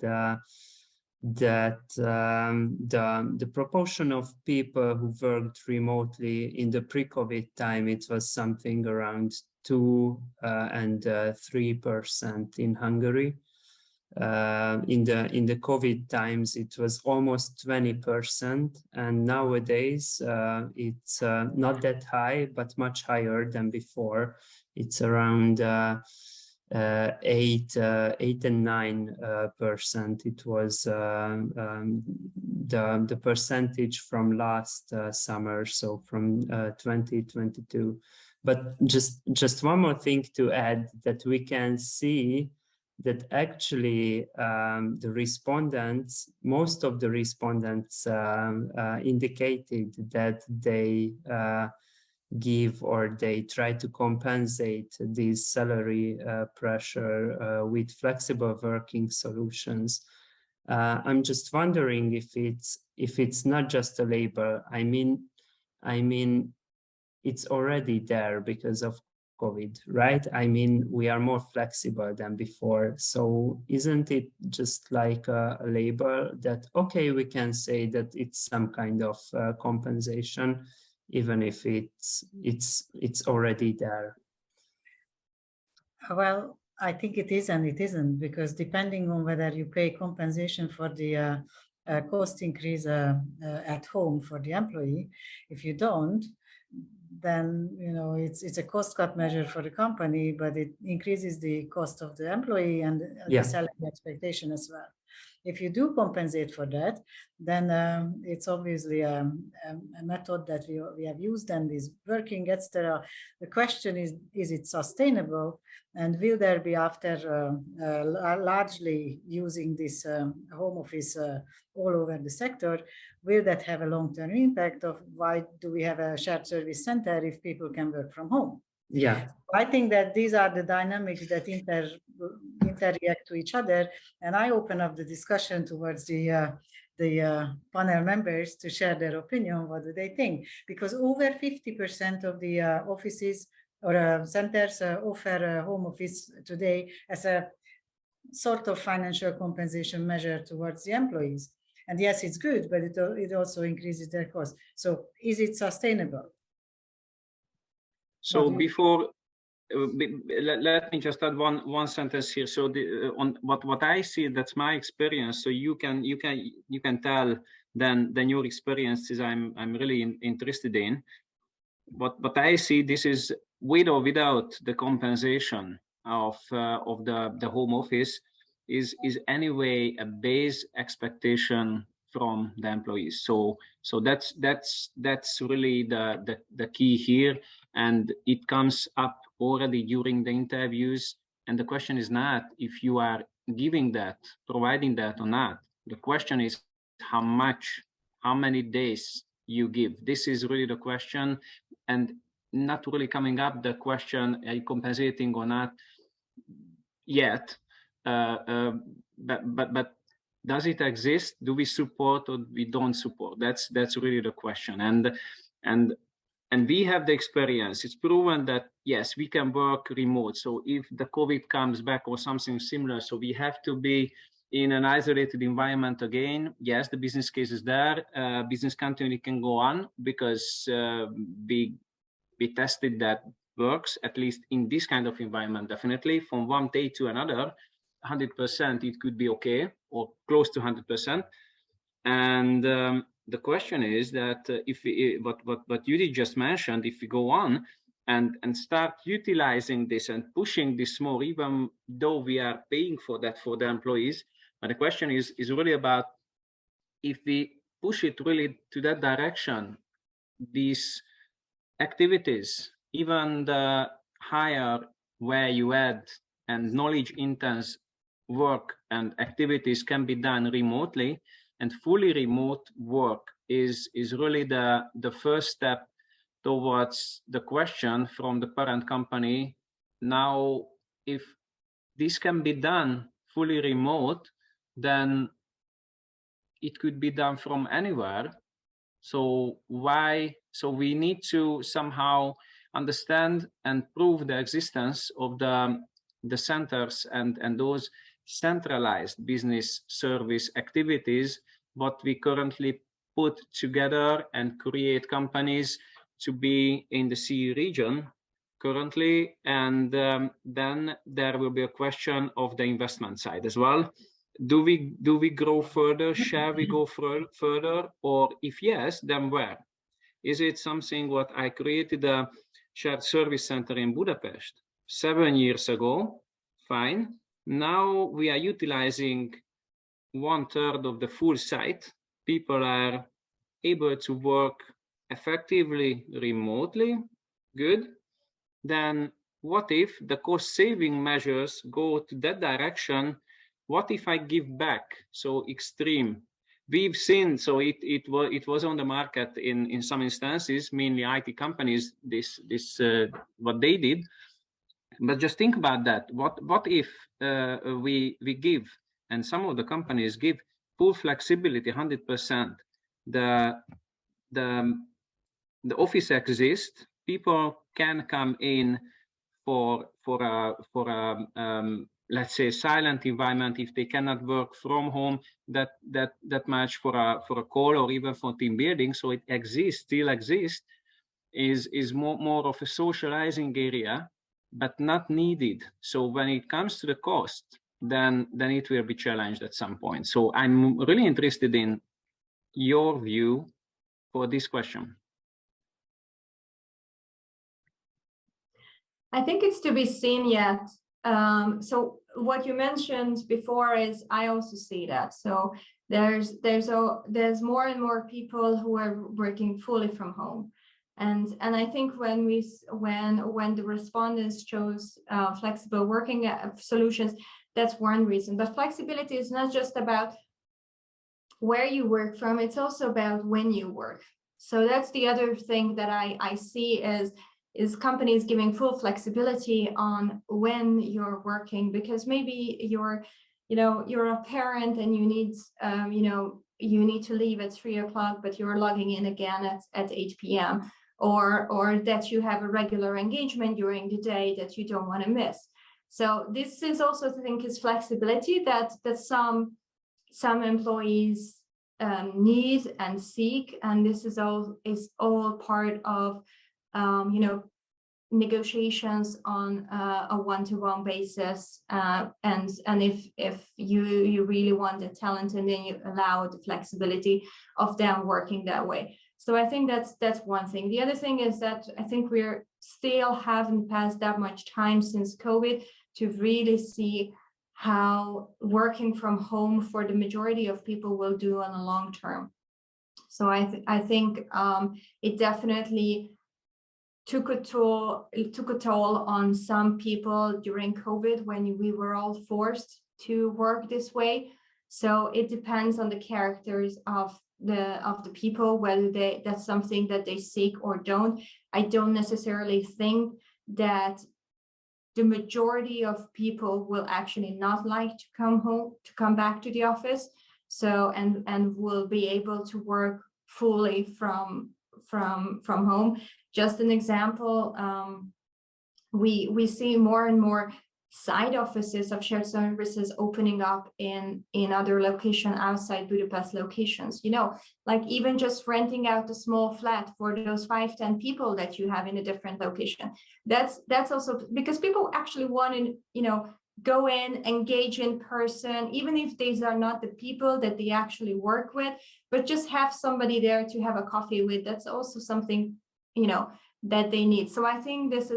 That the proportion of people who worked remotely in the pre-COVID time, it was something around 2 and 3% in Hungary. In the COVID times, it was almost 20%, and nowadays it's not that high, but much higher than before. It's around 8 and 9%. It was the percentage from last summer, so from 2022. But just one more thing to add, that we can see that actually the respondents, most of the respondents indicated that they give or they try to compensate this salary pressure with flexible working solutions. I'm just wondering if it's not just a label. I mean, it's already there because of COVID, right? I mean, we are more flexible than before. So isn't it just like a label that, okay, we can say that it's some kind of compensation, even if it's already there? Well, I think it is and it isn't, because depending on whether you pay compensation for the cost increase at home for the employee, if you don't, then it's a cost cut measure for the company, but it increases the cost of the employee and the salary expectation as well. If you do compensate for that, then it's obviously a method that we have used and is working, etc. The question is it sustainable, and will there be, after largely using this home office all over the sector, will that have a long-term impact of why do we have a shared service center if people can work from home? Yeah, I think that these are the dynamics that interact to each other, and I open up the discussion towards the panel members to share their opinion. What do they think? Because over 50% of the offices or centers offer home office today as a sort of financial compensation measure towards the employees. And yes, it's good, but it also increases their cost. So is it sustainable? So before, let me just add one sentence here. So on what I see, that's my experience. So you can tell then your experiences. I'm really interested in. What I see, this is with or without the compensation of the home office is anyway a base expectation from the employees. So that's really the key here, and it comes up already during the interviews. And the question is not if you are giving that, providing that or not. The question is how much, how many days you give. This is really the question, and not really coming up the question, are you compensating or not yet? But does it exist? Do we support or we don't support? That's really the question. And we have the experience. It's proven that yes, we can work remote. So if the COVID comes back or something similar, so we have to be in an isolated environment again. Yes, the business case is there. Business continuity can go on because we tested that works, at least in this kind of environment, definitely. From one day to another, 100% it could be okay, or close to 100%. And the question is that if we, what Judy just mentioned, if we go on and start utilizing this and pushing this more, even though we are paying for that for the employees, but the question is really about if we push it really to that direction, these activities, even the higher value add and knowledge intense work and activities can be done remotely, and fully remote work is really the first step towards the question from the parent company. Now, if this can be done fully remote, then it could be done from anywhere. So why? So we need to somehow understand and prove the existence of the centers and those centralized business service activities, what we currently put together and create companies to be in the CE region currently, and then there will be a question of the investment side as well. Do we grow further? Shall we go further? Or if yes, then where? Is it something what I created a shared service center in Budapest 7 years ago? Fine. Now we are utilizing 1/3 of the full site. People are able to work effectively remotely. Good. Then what if the cost saving measures go to that direction? What if I give back? So extreme. We've seen, so it was on the market in some instances, mainly IT companies, this what they did. But just think about that. What if we give, and some of the companies give full flexibility, 100%. The office exists. People can come in for a let's say silent environment if they cannot work from home that much for a call or even for team building. So it still exists, is more of a socializing area, but not needed. So when it comes to the cost, then it will be challenged at some point. So I'm really interested in your view for this question. I think it's to be seen yet. So what you mentioned before is, I also see that. So there's more and more people who are working fully from home, and I think when the respondents chose flexible working solutions, that's one reason. But flexibility is not just about where you work from; it's also about when you work. So that's the other thing that I see is companies giving full flexibility on when you're working, because maybe you're a parent and you need you need to leave at 3 o'clock, but you're logging in again at 8 p.m. or that you have a regular engagement during the day that you don't want to miss. So this is also, I think, is flexibility that some employees need and seek, and this is all part of negotiations on a one-to-one basis, and if you really want the talent, and then you allow the flexibility of them working that way. So I think that's one thing. The other thing is that I think we're still haven't passed that much time since COVID to really see how working from home for the majority of people will do on a long term. So I think it definitely took a toll on some people during COVID when we were all forced to work this way. So it depends on the characters of the people, whether that's something that they seek or don't. I don't necessarily think that the majority of people will actually not like to come back to the office. So and will be able to work fully from home. Just an example, we see more and more side offices of shared services opening up in other locations outside Budapest locations. Like even just renting out a small flat for those 5-10 people that you have in a different location. That's also because people actually want to go in, engage in person, even if these are not the people that they actually work with, but just have somebody there to have a coffee with. That's also something that they need. So I think this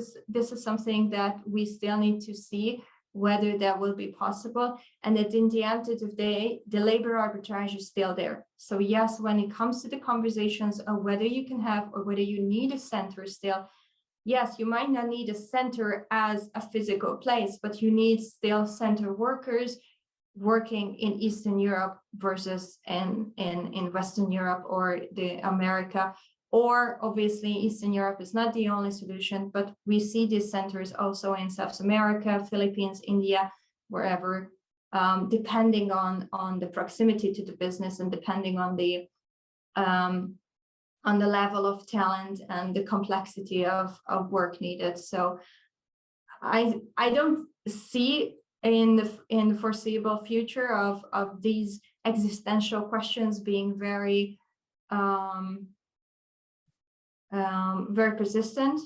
is something that we still need to see whether that will be possible, and that in the end of the day, the labor arbitrage is still there. So yes, when it comes to the conversations of whether you can have or whether you need a center still, yes, you might not need a center as a physical place, but you need still center workers working in Eastern Europe versus in Western Europe or the America. Or obviously Eastern Europe is not the only solution, but we see these centers also in South America, Philippines, India, wherever, depending on the proximity to the business and depending on the level of talent and the complexity of work needed. So I don't see in the foreseeable future of these existential questions being very very persistent.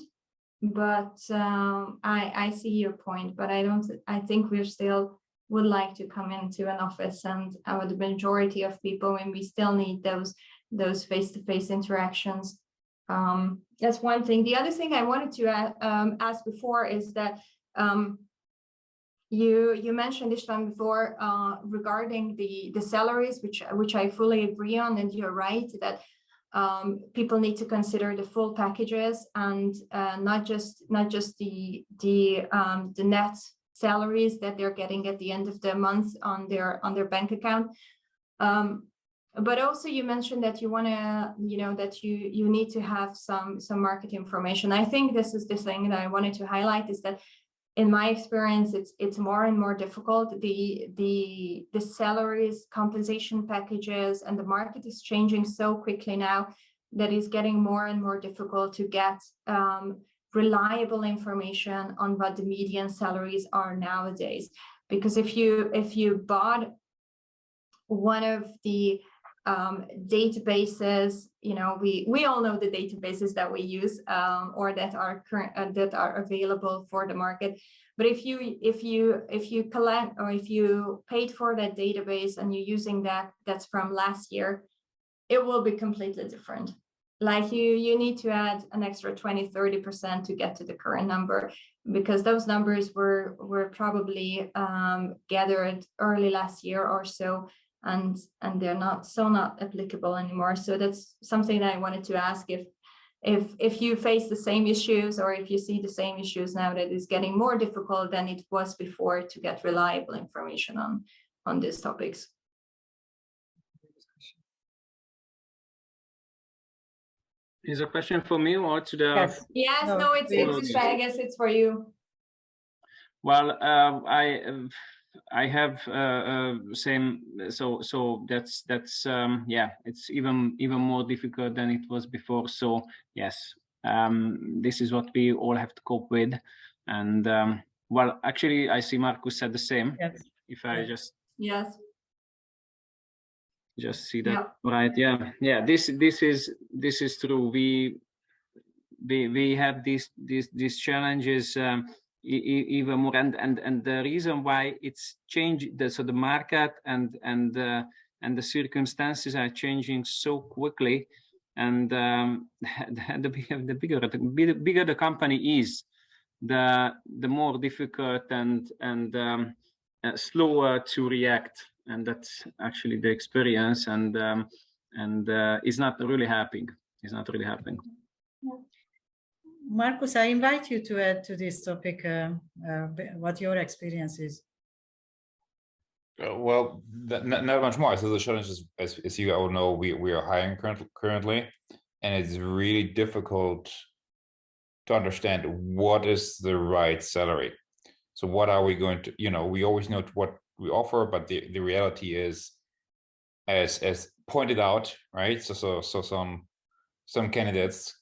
but I see your point, but I think we're still would like to come into an office, and the majority of people, and we still need those face-to-face interactions. That's one thing. The other thing I wanted to ask before is that you mentioned, István, before regarding the salaries, which I fully agree on, and you're right that people need to consider the full packages and not just the net salaries that they're getting at the end of the month on their bank account. But also you mentioned that you want to, that you need to have some market information. I think this is the thing that I wanted to highlight, is that in my experience, it's more and more difficult. The salaries, compensation packages, and the market is changing so quickly now that it's getting more and more difficult to get reliable information on what the median salaries are nowadays. Because if you bought one of the databases, we all know the databases that we use or that are that are available for the market. But if you collect, or if you paid for that database and you're using that's from last year, it will be completely different. Like you need to add an extra 20-30% to get to the current number, because those numbers were probably gathered early last year or so, and they're not applicable anymore. So that's something that I wanted to ask, if you face the same issues, or if you see the same issues now, that it's getting more difficult than it was before to get reliable information on these topics. Is a question for me or to the? Yes. Yes, No, no, it's I guess it's for you. Well, I have same. So that's yeah. It's even more difficult than it was before. So yes, this is what we all have to cope with. And well, actually, I see Marcus said the same. Yes. If I just see that right, yeah. This is true. We have these challenges. Even more, and the reason why it's changed, so the market and the circumstances are changing so quickly, and the bigger the company is, the more difficult and slower to react, and that's actually the experience, and it's not really happening. It's not really happening. Marcus, I invite you to add to this topic what your experience is. Well, not much more. So the challenge is, as you all know, we are hiring currently, and it's really difficult to understand what is the right salary. So what are we going to, we always know what we offer, but the reality is, as pointed out, right? So some candidates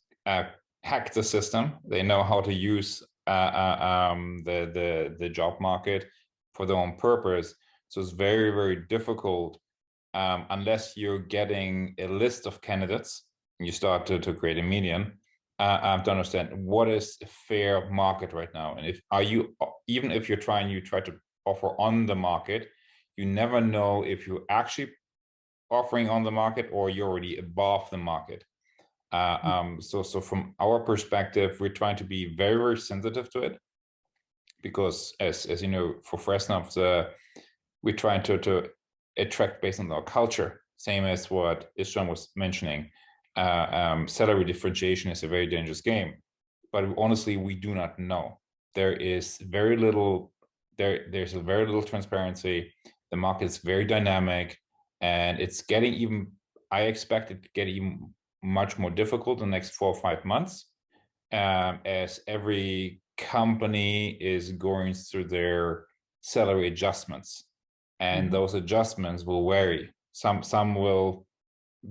hack the system. They know how to use the job market for their own purpose. So it's very, very difficult unless you're getting a list of candidates and you start to create a median to understand what is a fair market right now. And even if you try to offer on the market, you never know if you're actually offering on the market or you're already above the market. So from our perspective, we're trying to be very, very sensitive to it, because as you know, for Freshnov, we're trying to attract based on our culture, same as what István was mentioning. Salary differentiation is a very dangerous game, but honestly, we do not know. There's very little transparency. The market is very dynamic, and it's getting I expect it to get even much more difficult in the next 4 or 5 months, as every company is going through their salary adjustments, and those adjustments will vary. Some will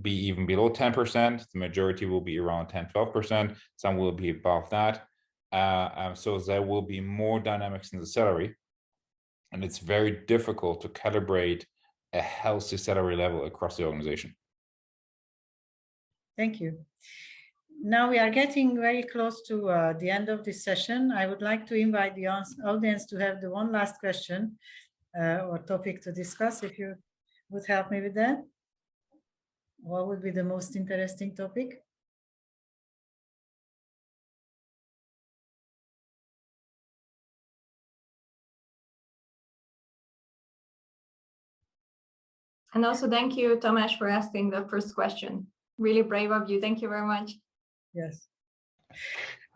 be even below 10%. The majority will be around 10-12%. Some will be above that. So there will be more dynamics in the salary, and it's very difficult to calibrate a healthy salary level across the organization. Thank you. Now we are getting very close to the end of this session. I would like to invite the audience to have the one last question or topic to discuss. If you would help me with that. What would be the most interesting topic? And also thank you, Tomasz, for asking the first question. Really brave of you. Thank you very much. Yes.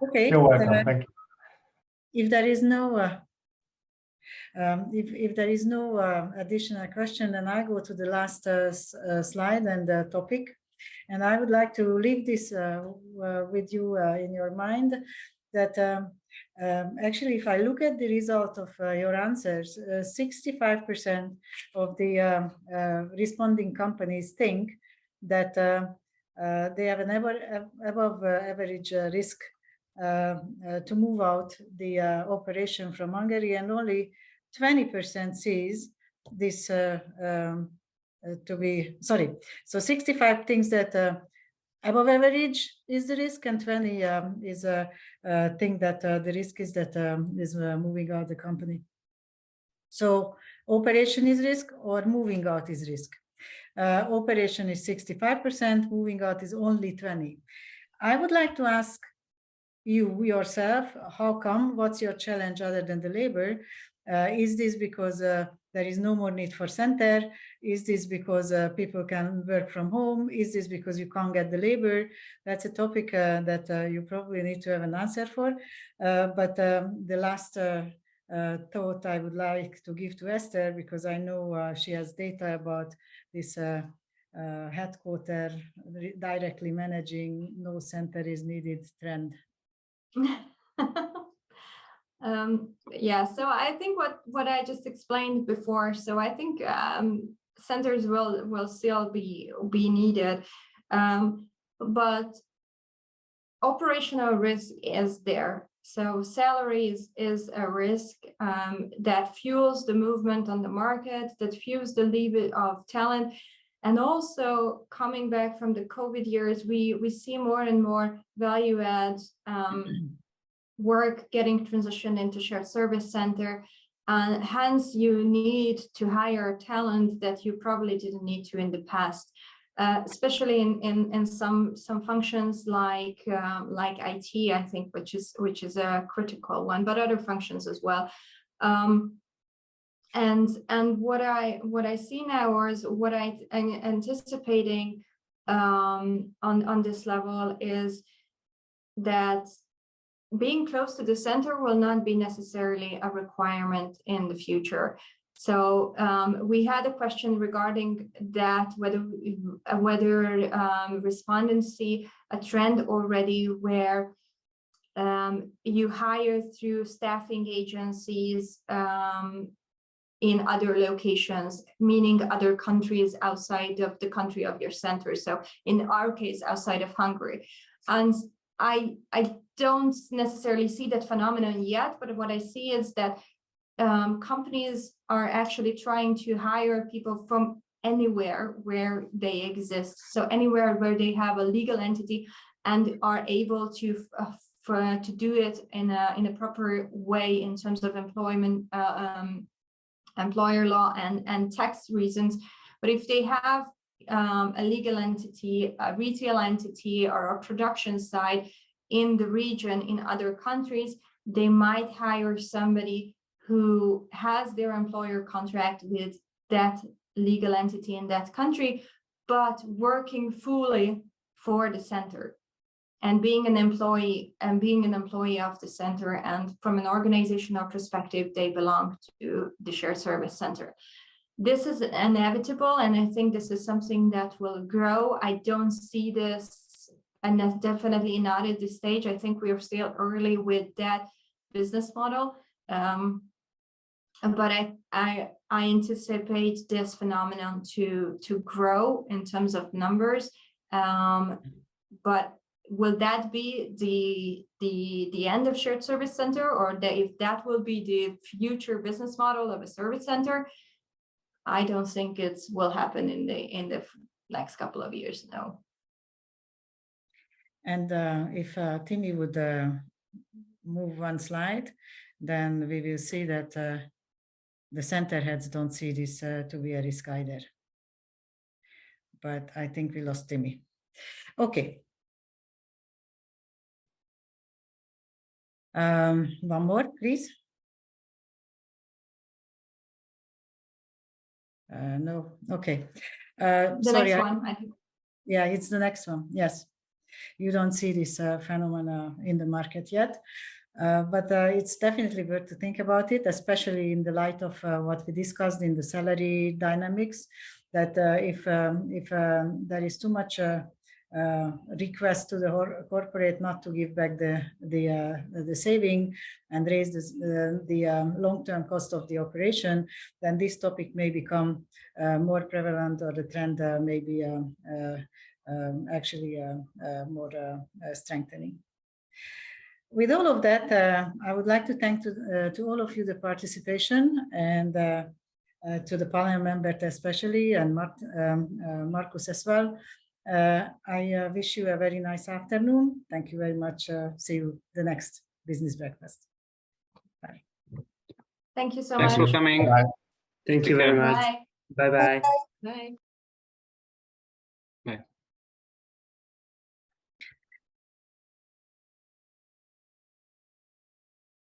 Okay. You're welcome. Thank you. If there is no if there is no additional question, then I go to the last slide and topic. And I would like to leave this with you in your mind that actually, if I look at the result of your answers, 65% of the responding companies think that they have an above average risk to move out the operation from Hungary, and only 20% sees this to be, sorry, so 65 thinks that above average is the risk, and 20 is a think that the risk is that is moving out the company. So operation is risk or moving out is risk. Operation is 65%, moving out is only 20. I would like to ask you yourself, how come? What's your challenge other than the labor? Is this because there is no more need for center? Is this because people can work from home? Is this because you can't get the labor? That's a topic that you probably need to have an answer for. But the last thought I would like to give to Esther, because I know she has data about this headquarter directly managing no center is needed trend. Yeah, so I think what I just explained before. So I think centers will still be needed, but operational risk is there. So salaries is a risk that fuels the movement on the market, that fuels the level of talent. And also coming back from the COVID years, we see more and more value add work getting transitioned into shared service center. And hence you need to hire talent that you probably didn't need to in the past, especially in some functions like IT, I think, which is a critical one, but other functions as well. And what I see now, is what I'm anticipating on this level, is that being close to the center will not be necessarily a requirement in the future. So we had a question regarding that, whether respondents see a trend already where you hire through staffing agencies in other locations, meaning other countries outside of the country of your center. So in our case, outside of Hungary. And I don't necessarily see that phenomenon yet, but what I see is that companies are actually trying to hire people from anywhere where they exist. So anywhere where they have a legal entity and are able to do it in a proper way in terms of employment, employer law and tax reasons. But if they have a legal entity, a retail entity, or a production side in the region in other countries, they might hire somebody who has their employer contract with that legal entity in that country, but working fully for the center and being an employee of the center. And from an organizational perspective, they belong to the shared service center. This is inevitable, and I think this is something that will grow. I don't see this, and that's definitely not at this stage. I think we are still early with that business model. But I anticipate this phenomenon to grow in terms of numbers. But will that be the end of shared service center, or if that will be the future business model of a service center? I don't think it will happen in the next couple of years, no. And if Timmy would move one slide, then we will see that the center heads don't see this to be a risk either. But I think we lost Timmy. Okay. One more, please. No, okay. The Sorry, next one, I think. Yeah, it's the next one. Yes. You don't see this phenomena in the market yet, but it's definitely worth to think about it, especially in the light of what we discussed in the salary dynamics, that if there is too much request to the corporate not to give back the saving and raise the long-term cost of the operation, then this topic may become more prevalent, or the trend may be actually more strengthening. With all of that, I would like to thank to all of you the participation, and to the panel members especially, and Marcus as well. I wish you a very nice afternoon. Thank you very much. See you the next business breakfast. Bye. Thank you so Thanks much. for coming. Bye. Thank Take you very care. much. Bye. Bye-bye. Bye.